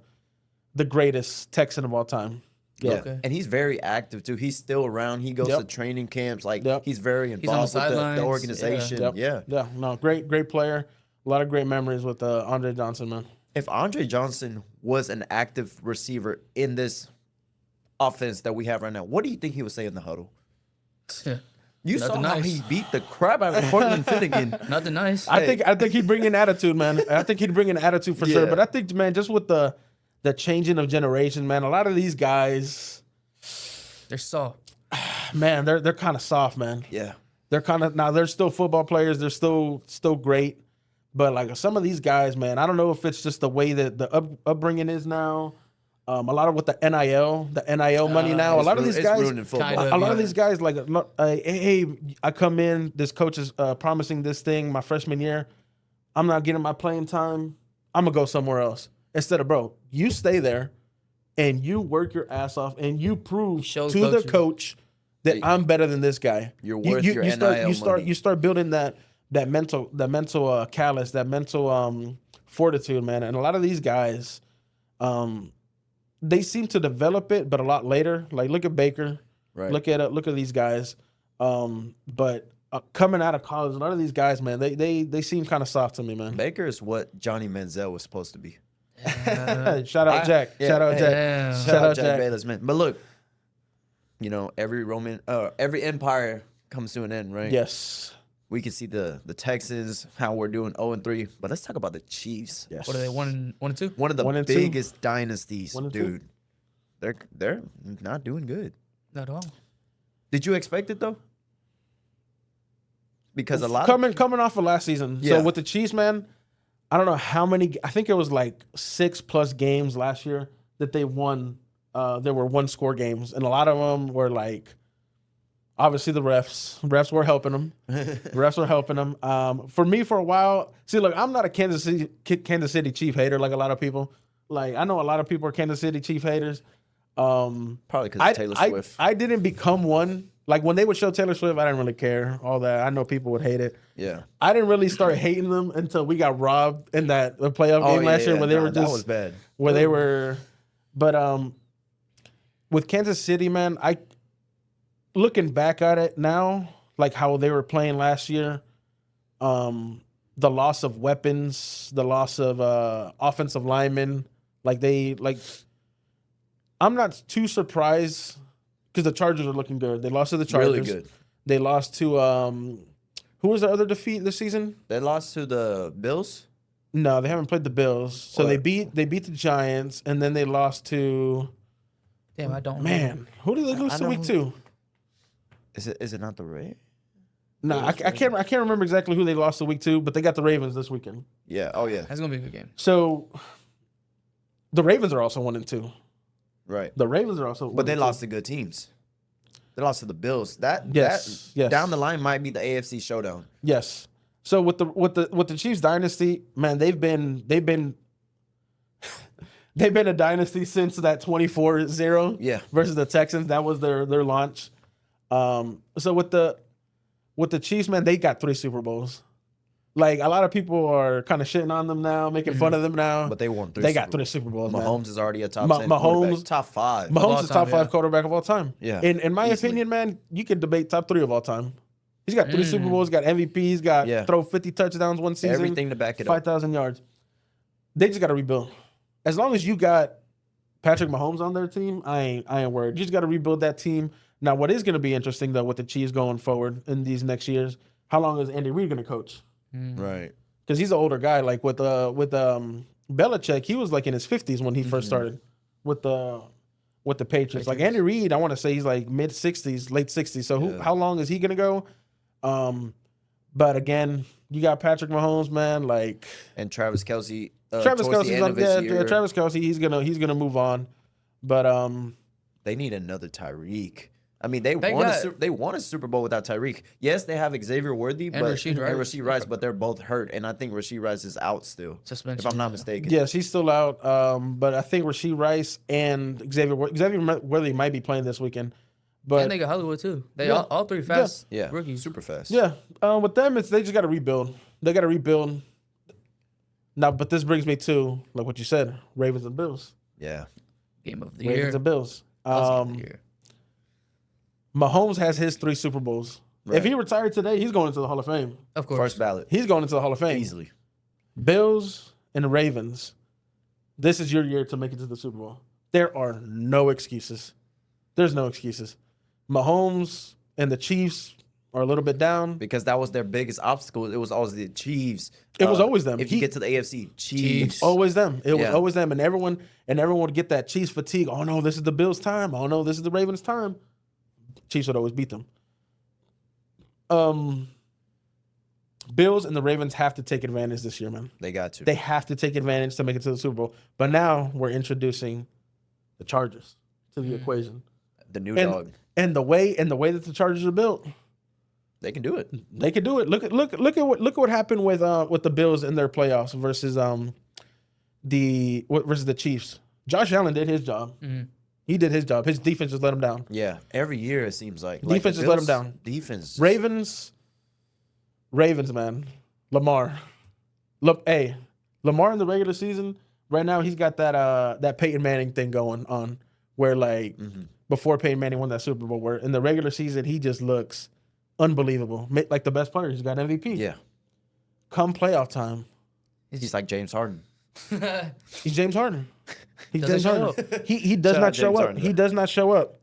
greatest Texan of all time. Yeah, Okay. and he's very active too. He's still around. He goes Yep. to training camps. Like Yep. he's very on the involved with sidelines. the organization. Yep. Yeah. No, great player. A lot of great memories with Andre Johnson, man. If Andre Johnson was an active receiver in this offense that we have right now, what do you think he would say in the huddle? You saw Nothing how nice. he beat the crap out of Cortland Finnegan. Nothing nice. I think he'd bring an attitude, man. I think he'd bring an attitude for sure. Yeah. But I think, man, just with the changing of generations, man, a lot of these guys, They're soft. man, they're kind of soft, man. Yeah. They're kind of now they're still football players. They're still great, but like some of these guys, man, I don't know if it's just the way that the upbringing is now. A lot of with the NIL money now. A lot of these It's guys, ruining football. Kind a lot of yeah. these guys, like, hey, I come in, this coach is promising this thing my freshman year. I'm not getting my playing time. I'm gonna go somewhere else. Instead of, bro, you stay there and you work your ass off and you prove Show to the the coach that I'm better than this guy. You're worth your you NIL money. start building that mental callous, that mental fortitude, man. And a lot of these guys, they seem to develop it, but a lot later. Like look at Baker, Right. look at these guys. But coming out of college, a lot of these guys, man, they seem kind of soft to me, man. Baker is what Johnny Manziel was supposed to be. Shout out Jack. yeah, Shout out hey, Jack. yeah. Shout out Jack Jack. Bayless, man. But look, you know, every empire comes to an end, right? Yes. We can see the Texans, how we're doing 0-3. But let's talk about the Chiefs. Yes. What are they? 1 and 2? One of the 1 and 2. biggest dynasties, 1 and 2. dude. They're not doing good. Not at all. Did you expect it though? Because a lot coming off of last season. Yeah. So with the Chiefs, man, I don't know how many. I think it was like 6+ games last year that they won. There were 1-score games, and a lot of them were like, obviously the refs were helping them. Refs were helping them. For me, for a while, see, look, I'm not a Kansas City Chief hater like a lot of people. Like I know a lot of people are Kansas City Chief haters. probably because of Taylor Swift. I didn't become one. Like when they would show Taylor Swift, I didn't really care. All that. I know people would hate it. Yeah. I didn't really start hating them until we got robbed in the playoff game last year where they were that just was bad. where they were. But with Kansas City, man, I looking back at it now, like how they were playing last year, the loss of weapons, the loss of offensive linemen, I'm not too surprised because the Chargers are looking good. They lost to the Chargers. Really good. They lost to who was the other defeat this season? They lost to the Bills. No, they haven't played the Bills. So What? they beat the Giants, and then they lost to Damn, I don't. man. Who did they lose to know week who- 2? Is it not the Ravens? No, I can't remember exactly who they lost to week 2, but they got the Ravens this weekend. Yeah. Oh yeah. That's gonna be a good game. So the Ravens are also 1-2. Right. The Ravens are also, But they 1-2. lost to good teams. They lost to the Bills. That Yes, yes. down the line might be the AFC showdown. Yes. So with the Chiefs dynasty, man, they've been a dynasty since that 24-0 Yeah. versus the Texans. That was their launch. So with the Chiefs, man, they got 3 Super Bowls. Like a lot of people are kind of shitting on them now, making fun of them now. But they won 3 They Super got 3 Bowls. Super Bowls. Mahomes Man. is already a top 10 Mahomes- quarterback. Top 5. Mahomes all is time, top 5 yeah. quarterback of all time. Yeah, In my easily. opinion, man, you could debate top 3 of all time. He's got 3 Super Bowls, got MVPs, got Yeah. throw 50 touchdowns one season, Everything to back it up. 5,000 yards. They just got to rebuild. As long as you got Patrick Mahomes on their team, I ain't worried. You just got to rebuild that team. Now, what is going to be interesting though with the Chiefs going forward in these next years? How long is Andy Reid going to coach? Right. Because he's an older guy. Like with Belichick, he was like in his 50s when he first started with the Patriots. Like Andy Reid, I want to say he's like mid 60s, late 60s. So how long is he going to go? But again, you got Patrick Mahomes, man. Like And Travis Kelce. Travis towards the Kelce's end on, of his year, Travis Kelce, he's gonna move on. But they need another Tyreek. I mean, they They won got- a Super Bowl without Tyreek. Yes, they have Xavier Worthy And Rashee Rice. but they're both hurt, and I think Rashee Rice is out still, Suspension, if I'm not yeah. mistaken. yes, he's still out. But I think Rashee Rice and Xavier Worthy might be playing this weekend. But And they got Hollywood too. They Yeah. all 3 fast Yeah, rookies. super fast. yeah, with them, they just got to rebuild. They got to rebuild. Now, but this brings me to like what you said, Ravens and Bills. Yeah, Game of the Ravens year. and Bills. That's game of the year. Mahomes has his 3 Super Bowls. If Right. he retired today, he's going into the Hall of Fame. Of course. first ballot He's going into the Hall of Fame. easily. Bills and the Ravens. This is your year to make it to the Super Bowl. There are no excuses. There's no excuses. Mahomes and the Chiefs are a little bit down. Because that was their biggest obstacle. It was always the Chiefs. It was always them. If you get to the AFC, Chiefs. Always them. It was Yeah. always them, and everyone would get that Chiefs fatigue. Oh no, this is the Bills' time. Oh no, this is the Ravens' time. Chiefs would always beat them. Bills and the Ravens have to take advantage this year, man. They got to. They have to take advantage to make it to the Super Bowl. But now we're introducing the Chargers to the equation. the new dog. And the way that the Chargers are built, They can do it. they could do it. Look at what happened with the Bills in their playoffs versus the Chiefs. Josh Allen did his job. He did his job. His defense just let him down. Yeah, every year it seems like Defense the just let 'em Bills- down. Defense, Ravens, man. Lamar. Lamar in the regular season, right now he's got that Peyton Manning thing going on where like before Peyton Manning won that Super Bowl, where in the regular season he just looks unbelievable. Like the best player. He's got MVP. Yeah, Come playoff time, he's like James Harden. he's James Harden. He's Doesn't James show Harden. He does Shout not out show James up. Harden, He though. does not show up.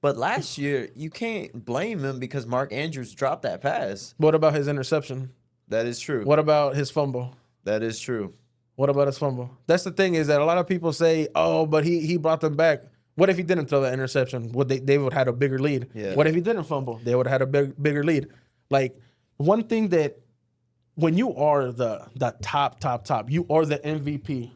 But last year you can't blame him because Mark Andrews dropped that pass. What about his interception? That is true. What about his fumble? That is true. What about his fumble? That's the thing is that a lot of people say, "Oh, but he brought them back." What if he didn't throw that interception? Would they would have had a bigger lead? Yeah. What if he didn't fumble? They would have had a bigger lead. Like one thing that when you are the top, you are the MVP.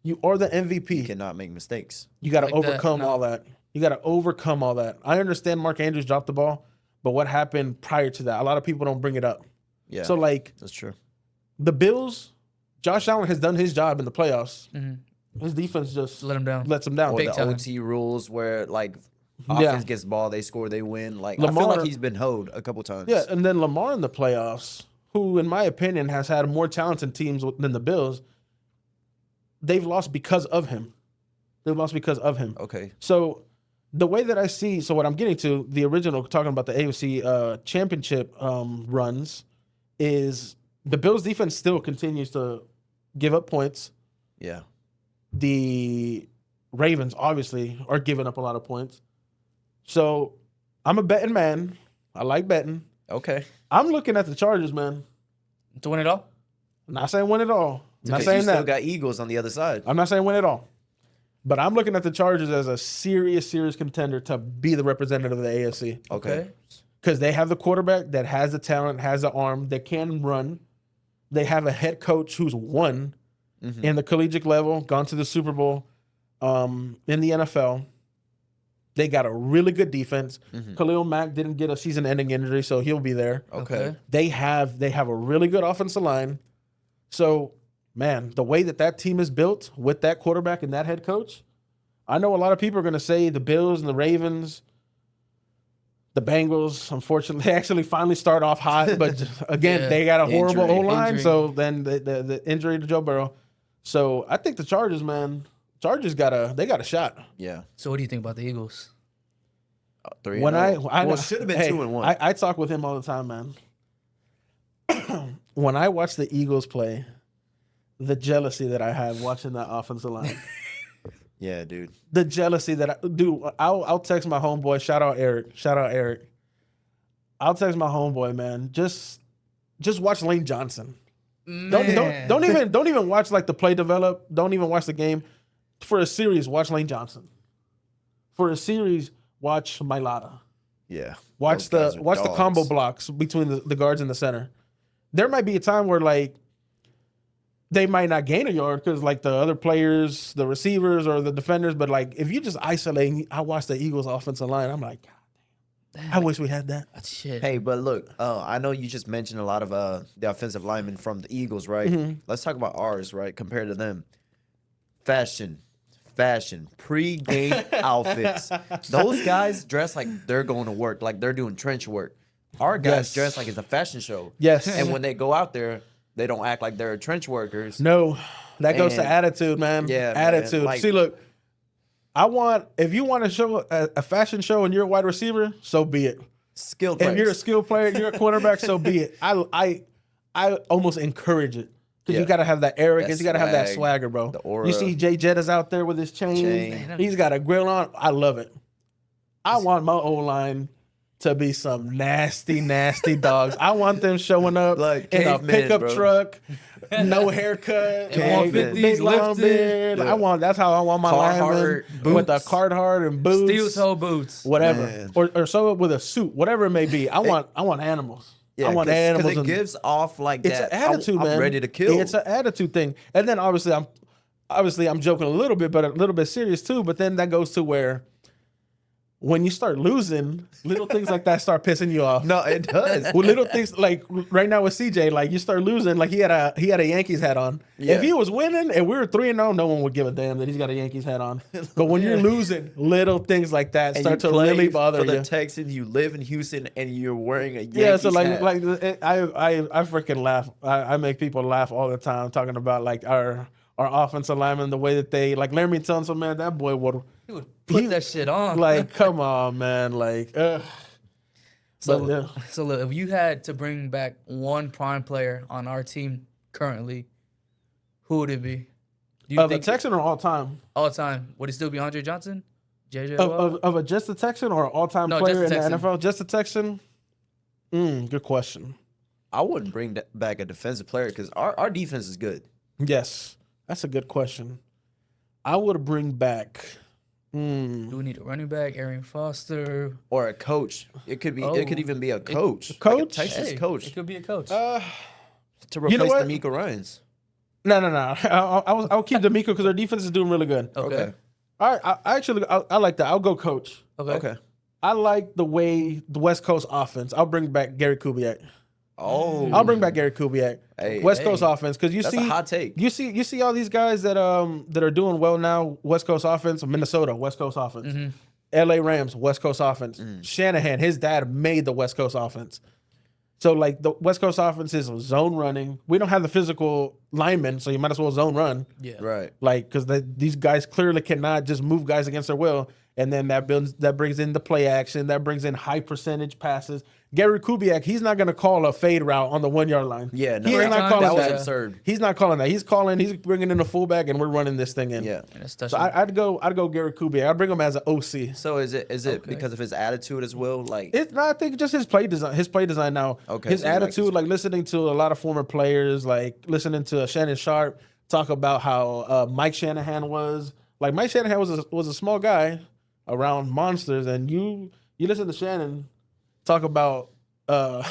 You are the MVP. He cannot make mistakes. You got to Like that, overcome no. all that. You got to overcome all that. I understand Mark Andrews dropped the ball, but what happened prior to that? A lot of people don't bring it up. Yeah, So like that's true. the Bills, Josh Allen has done his job in the playoffs. His defense just Let him down. lets him down. Or Big the time. OT rules where like Yeah. offense gets the ball, they score, they win. Like I feel Lamar- like he's been hoed a couple times. Yeah, and then Lamar in the playoffs, who in my opinion has had more talented teams than the Bills, they've lost because of him. They've lost because of him. Okay. So the way that I see, so what I'm getting to, the original, talking about the AFC championship runs, is the Bills defense still continues to give up points. Yeah. The Ravens obviously are giving up a lot of points. So I'm a betting man. I like betting. Okay. I'm looking at the Chargers, man. To win it all? I'm not saying win it all. I'm not Because saying you still that. got Eagles on the other side. I'm not saying win it all. But I'm looking at the Chargers as a serious contender to be the representative of the AFC. Okay. Because they have the quarterback that has the talent, has the arm, that can run. They have a head coach who's won in the collegiate level, gone to the Super Bowl in the NFL. They got a really good defense. Khalil Mack didn't get a season-ending injury, so he'll be there. Okay. They have a really good offensive line. So, man, the way that team is built with that quarterback and that head coach, I know a lot of people are going to say the Bills and the Ravens, The Bengals, unfortunately, they actually finally start off hot, but again, they got a horrible Injury. O-line. So then the injury to Joe Burrow. So I think the Chargers, man, they got a shot. Yeah. So what do you think about the Eagles? 3-0. When I well, should have been 2-1. I talk with him all the time, man. When I watch the Eagles play, the jealousy that I have watching that offensive line. Yeah, dude. The jealousy that I'll text my homeboy. Shout out Eric. I'll text my homeboy, man. Just watch Lane Johnson. Don't even watch like the play develop. Don't even watch the game. For a series, watch Lane Johnson. For a series, watch Mailata. Yeah. Watch Those the guys are combo dogs. blocks between the guards and the center. There might be a time where like they might not gain a yard because like the other players, the receivers or the defenders, but like if you just isolate, I watch the Eagles offensive line, I'm like, God damn, I wish we had that. That's shit. Hey, but look, I know you just mentioned a lot of the offensive linemen from the Eagles, right? Mm-hmm. Let's talk about ours, right? Compared to them. Fashion, pre-game outfits. Those guys dress like they're going to work, like they're doing trench work. Our guys Yes. dress like it's a fashion show. Yes. And when they go out there, they don't act like they're trench workers. No, that goes to And- attitude, man. Yeah, man, attitude. like- See, look, if you want to show a fashion show and you're a wide receiver, so be it. Skilled If you're a players. skilled player, you're a quarterback, so be it. I almost encourage it. Because Yeah. you got to have that arrogance. That you got to have that swag, swagger, bro. the aura. You see Jay Jettas out there with his chain. Chain. He's got a grill on. I love it. I want my O-line to be some nasty, nasty dogs. I want them showing up Like in a cavemen, pickup bro. truck, no haircut, Cavemen. big long lifted. beard. Yeah. That's how I want my Carhartt linemen with the boots. Carhartt and boots, Steel toe boots. whatever, Man. or so with a suit, whatever it may be. I want animals. Yeah, I want 'cause animals. it and- gives off like it's that. an attitude, I'm man. ready to kill. It's an attitude thing. And then obviously I'm joking a little bit, but a little bit serious too. But then that goes to where when you start losing, little things like that start pissing you off. No, it does. With little things like right now with CJ, like you start losing, like he had a Yankees hat on. Yeah. If he was winning and we were 3-0, no one would give a damn that he's got a Yankees hat on. But when you're losing, little things like that And start you to play really bother for the you. Texans. You live in Houston, and you're wearing a Yankees Yeah, so hat. I freaking laugh. I make people laugh all the time talking about like our offensive linemen, the way that they like Laramie Tunsil, man, that boy would He would put that shit on. like, come on, man, like, so, but, yeah. so look, if you had to bring back one prime player on our team currently, who would it be? Do you Of a think Texan or all time? all time would it still be Andre Johnson, JJ? Watt? Of a just a Texan or all time No, player in just a the Texan. NFL? Just a Texan. Good question. I wouldn't bring back a defensive player because our defense is good. Yes, that's a good question. I would bring back. Do we need a running back, Arian Foster? Or a coach. It could be. Oh. It could even be a coach. coach? Like a Texas Hey, coach It could be a coach. to you replace know what? D'Amico Ryans. No. I'll keep D'Amico because their defense is doing really good. okay. All right, I like that. I'll go coach. Okay. I like the way the West Coast offense. I'll bring back Gary Kubiak. Oh, I'll bring back Gary Kubiak. Hey, West hey. Coast offense because you that's see a hot take. You see all these guys that are doing well now. West Coast offense, Minnesota West Coast offense, Mm-hmm. L.A. Rams West Coast offense. Shanahan, his dad made the West Coast offense. So like the West Coast offense is zone running. We don't have the physical linemen, so you might as well zone run. Yeah. Right. Like because these guys clearly cannot just move guys against their will, and then that brings in the play action. That brings in high percentage passes. Gary Kubiak, he's not going to call a fade route on the 1 yard line. Yeah, no, he's Every not time calling that was that. absurd. He's not calling that. He's bringing in a fullback, and we're running this thing in. Yeah. And that's So touching. I'd go Gary Kubiak. I'd bring him as an OC. So is it Okay. because of his attitude as well? Like I think just his play design. His play design now. Okay, His so you like attitude, his- like listening to a lot of former players, like listening to Shannon Sharp talk about how Mike Shanahan was. Like Mike Shanahan was a small guy around monsters, and you listen to Shannon talk about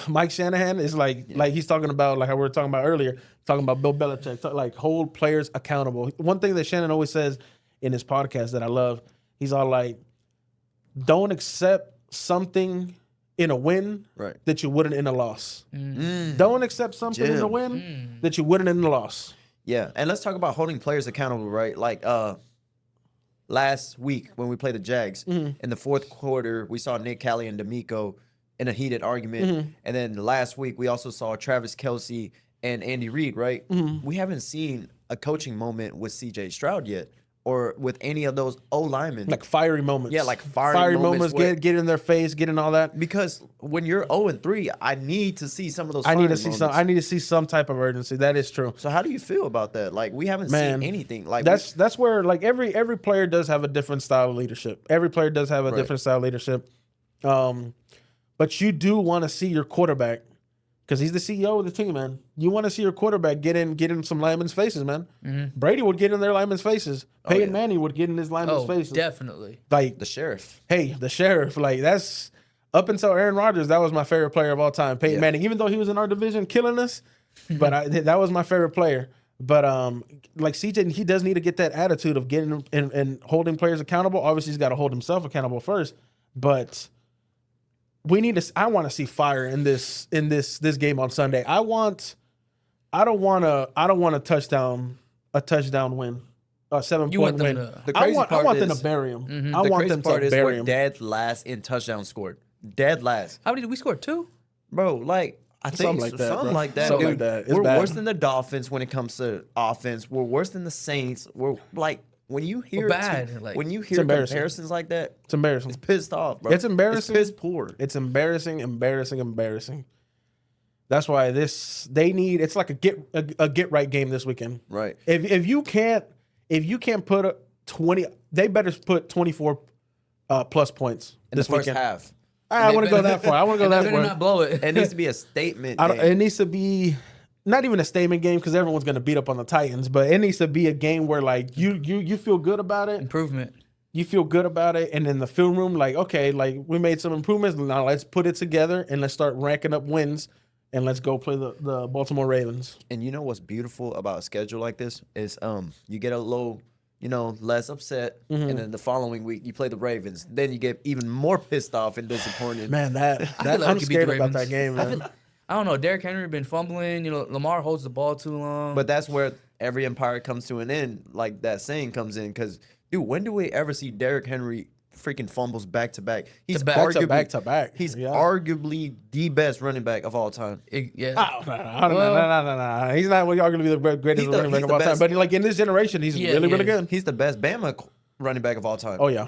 Mike Shanahan is like he's talking about like how we were talking about earlier, talking about Bill Belichick, like hold players accountable. One thing that Shannon always says in his podcast that I love, he's all like, don't accept something in a win right. that you wouldn't in a loss. Don't accept something in a Jim. win that you wouldn't in a loss. Yeah, and let's talk about holding players accountable, right? Like last week when we played the Jags. In the fourth quarter, we saw Nick Callie and D'Amico in a heated argument. And then last week, we also saw Travis Kelce and Andy Reid, right? We haven't seen a coaching moment with C.J. Stroud yet, or with any of those O-linemen. Like fiery moments. Yeah, like fiery moments where- get in their face, get in all that. Because when you're 0-3, I need to see some of those. I need to fiery see moments. some. I need to see some type of urgency. That is true. So how do you feel about that? Like we haven't Man, seen anything. Like that's where like every player does have a different style of leadership. Every player does have a different style of leadership. But you do want to see your quarterback, because he's the CEO of the team, man. You want to see your quarterback get in some linemen's faces, man. Brady would get in their linemen's faces. Peyton Manning would get in his linemen's faces. Definitely. Like the sheriff. hey, the sheriff. Like that's up until Aaron Rodgers, that was my favorite player of all time. Peyton Manning, even though he was in our division killing us, but that was my favorite player. But like CJ, he does need to get that attitude of getting and holding players accountable. Obviously, he's got to hold himself accountable first. But we need to. I want to see fire in this game on Sunday. I don't want a touchdown win, a 7-point win. I want them to bury him. I want them to bury him. Dead last in touchdown scored. Dead last. How many did we score? 2? Bro, like I think Something like that, something bro. like that, Something dude. like that. It's We're bad. worse than the Dolphins when it comes to offense. We're worse than the Saints. We're like when you hear bad. Like, when you hear embarrassing. comparisons like that, It's embarrassing. it's pissed off, bro. It's embarrassing. It's piss poor. It's embarrassing. That's why they need. It's like a get right game this weekend. Right. If you can't put a 20, they better put 24 plus points In this the first weekend. half. I want to go that far. I want to go that Better far. not blow it. It needs to be a statement. It game. needs to be not even a statement game because everyone's going to beat up on the Titans, but it needs to be a game where like you feel good about it. Improvement. You feel good about it, and in the film room, like okay, like we made some improvements. Now let's put it together and let's start racking up wins, and let's go play the Baltimore Ravens. And you know what's beautiful about a schedule like this is you get a little, less upset, and then the following week you play the Ravens. Then you get even more pissed off and disappointed. Man, feel like I'm we could beat the scared about Ravens. that game, man. I don't know. Derrick Henry been fumbling. Lamar holds the ball too long. But that's where every empire comes to an end, like that saying comes in. Because, dude, when do we ever see Derrick Henry freaking fumbles back to back? He's back to back to back. He's Yeah. arguably the best running back of all time. Yeah. No. He's not going to be the greatest He's the- running back he's of the all time. best. But like in this generation, he's Yeah, really, yeah. really good. He's the best Bama running back of all time. Oh yeah.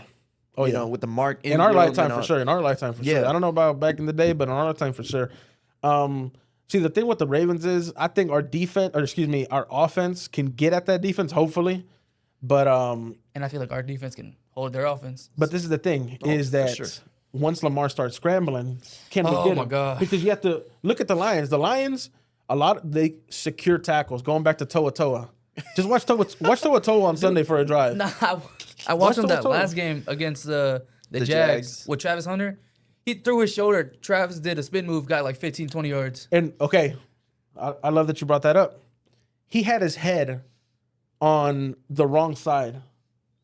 Oh yeah. With the Mark In our Ingram lifetime and for all- sure. In our lifetime for sure. Yeah. I don't know about back in the day, but in our lifetime for sure. See, the thing with the Ravens is I think our offense can get at that defense, hopefully. But And I feel like our defense can hold their offense. But this is the thing, is for that sure. once Lamar starts scrambling, can we Oh, get my him? God. Because you have to look at the Lions. The Lions, they secure tackles, going back to Toa Toa. Just watch Toa Toa on Sunday for a drive. Nah, I watched him What's that the last game against the Jags Jags. with Travis Hunter. He threw his shoulder. Travis did a spin move, got like 15, 20 yards. And okay, I love that you brought that up. He had his head on the wrong side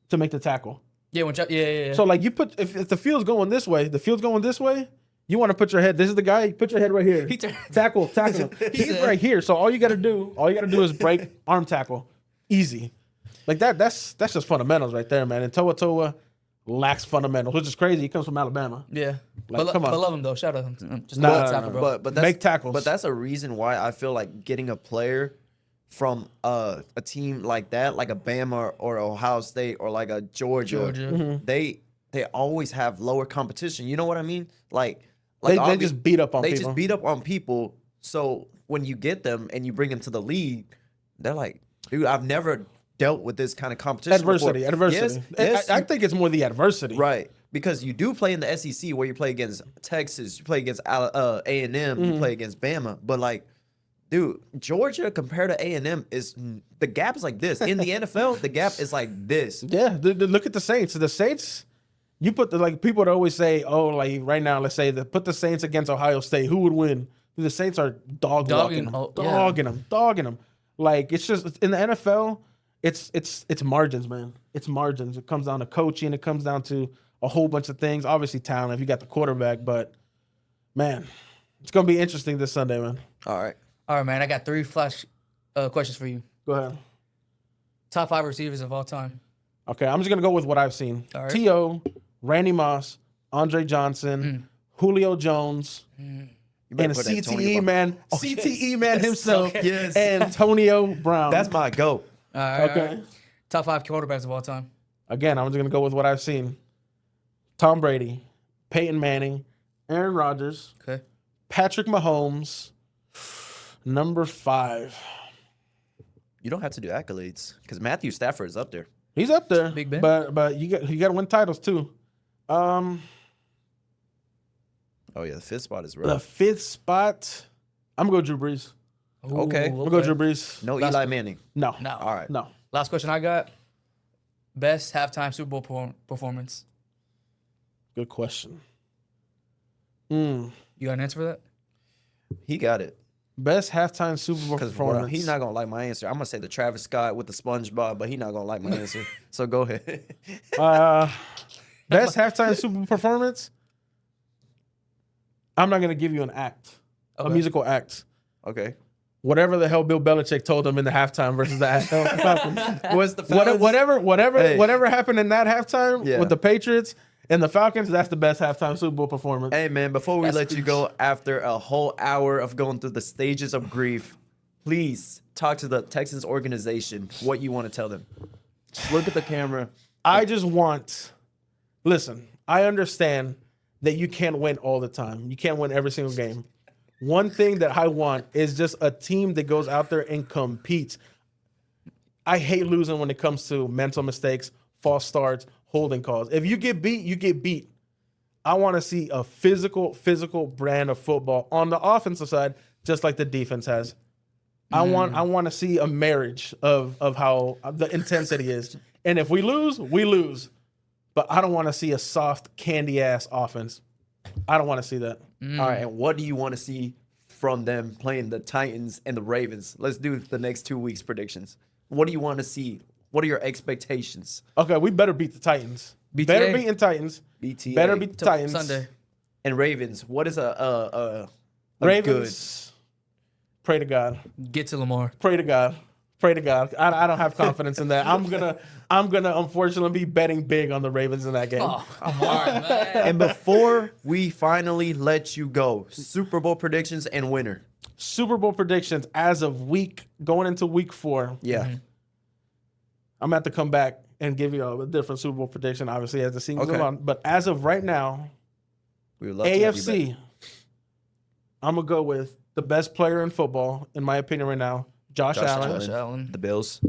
to make the tackle. Yeah, yeah. So like you put if the field's going this way, you want to put your head. This is the guy. Put your head right here. Tackle him. He's right here. So all you got to do is break arm tackle, easy, like that. That's just fundamentals right there, man. And Toa Toa lacks fundamentals, which is crazy. He comes from Alabama. Yeah. Like, But come on. love him though. Shout out to him. Just Nah, love nah, tackle, nah. bro. But that's, Make tackles. But that's a reason why I feel like getting a player from a team like that, like a Bama or Ohio State or like a Georgia. They always have lower competition. You know what I mean? Like they just beat up on They people. just beat up on people. So when you get them and you bring them to the league, they're like, dude, I've never dealt with this kind of competition before. Adversity. Yes, I think it's more the adversity. right. Because you do play in the SEC where you play against Texas, you play against A&M, you play against Bama. But like, dude, Georgia compared to A&M the gap is like this. In the NFL, the gap is like this. Yeah, look at the Saints. The Saints, you put people that always say, oh, like right now, let's say put the Saints against Ohio State, who would win? The Saints are dogging them. Like it's just in the NFL, it's margins, man. It's margins. It comes down to coaching. It comes down to a whole bunch of things. Obviously, talent if you got the quarterback, but man, it's gonna be interesting this Sunday, man. All right. All right, man. I got 3 flash questions for you. Go ahead. Top 5 receivers of all time. Okay, I'm just gonna go with what I've seen. All right. T.O., Randy Moss, Andre Johnson, Julio Jones, and better put Antonio CTE Brown. man, Oh, CTE yes. man himself, Yes. Antonio Brown. That's my goat. All right, okay. all right. Top 5 quarterbacks of all time. Again, I'm just gonna go with what I've seen. Tom Brady, Peyton Manning, Aaron Rodgers, Okay. Patrick Mahomes. Number 5. You don't have to do accolades because Matthew Stafford is up there. He's up there, Big Ben. but you got to win titles too. Oh yeah, the 5th spot is The rough. 5th spot, I'm gonna go Drew Brees. Okay. I'm gonna go Drew Brees. No Eli Manning. No, No. All right. no. Last question I got. Best halftime Super Bowl performance. Good question. You got an answer for that? He got it. Best halftime Super Bowl Because performance. he's not gonna like my answer. I'm gonna say the Travis Scott with the SpongeBob, but he's not gonna like my answer. So go ahead. Best halftime Super Bowl performance. I'm not gonna give you an act, a Okay. musical act. Okay. Whatever the hell Bill Belichick told him in the halftime versus the Falcons. What's the Whatever happened in that halftime Yeah. with the Patriots and the Falcons, that's the best halftime Super Bowl performance. Hey man, before we That's let you go, after a whole hour of going through the stages of grief, please talk to the Texans organization. What you want to tell them? Just look at the camera. I just want, listen, I understand that you can't win all the time. You can't win every single game. One thing that I want is just a team that goes out there and competes. I hate losing when it comes to mental mistakes, false starts, holding calls. If you get beat, you get beat. I want to see a physical brand of football on the offensive side, just like the defense has. I want to see a marriage of how the intensity is. And if we lose, we lose. But I don't want to see a soft, candy-ass offense. I don't want to see that. All right, and what do you want to see from them playing the Titans and the Ravens? Let's do the next 2 weeks predictions. What do you want to see? What are your expectations? Okay, we better beat the Titans. BTA. Better beat the Titans. BTA. Better beat the Titans. Sunday. And Ravens. What is a Ravens. Pray to God. Get to Lamar. Pray to God. Pray to God. I don't have confidence in that. I'm gonna unfortunately be betting big on the Ravens in that game. Oh, come on, man. And before we finally let you go, Super Bowl predictions and winner. Super Bowl predictions as of going into week 4. Yeah. I'm gonna have to come back and give you a different Super Bowl prediction, obviously, as the season goes Okay. on. But as of right now, We would love to have you back. AFC, I'm gonna go with the best player in football, in my opinion, right now, Josh Allen. Josh Allen. The Bills.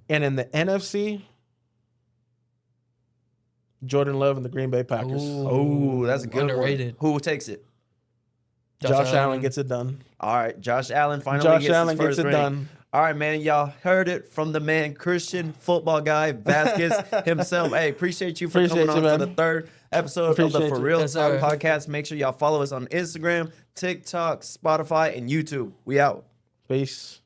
And in the NFC, Jordan Love and the Green Bay Packers. Oh, that's a good Underrated. one. Who takes it? Josh Allen gets it done. All right, Josh Allen finally Josh gets Allen his first gets it ring. done. All right, man. Y'all heard it from the man, Christian football guy, Vasquez himself. Hey, appreciate you for Appreciate coming you, on man. for the 3rd episode of the Appreciate For you. Real Yes, sir. podcast. Make sure y'all follow us on Instagram, TikTok, Spotify, and YouTube. We out. Peace.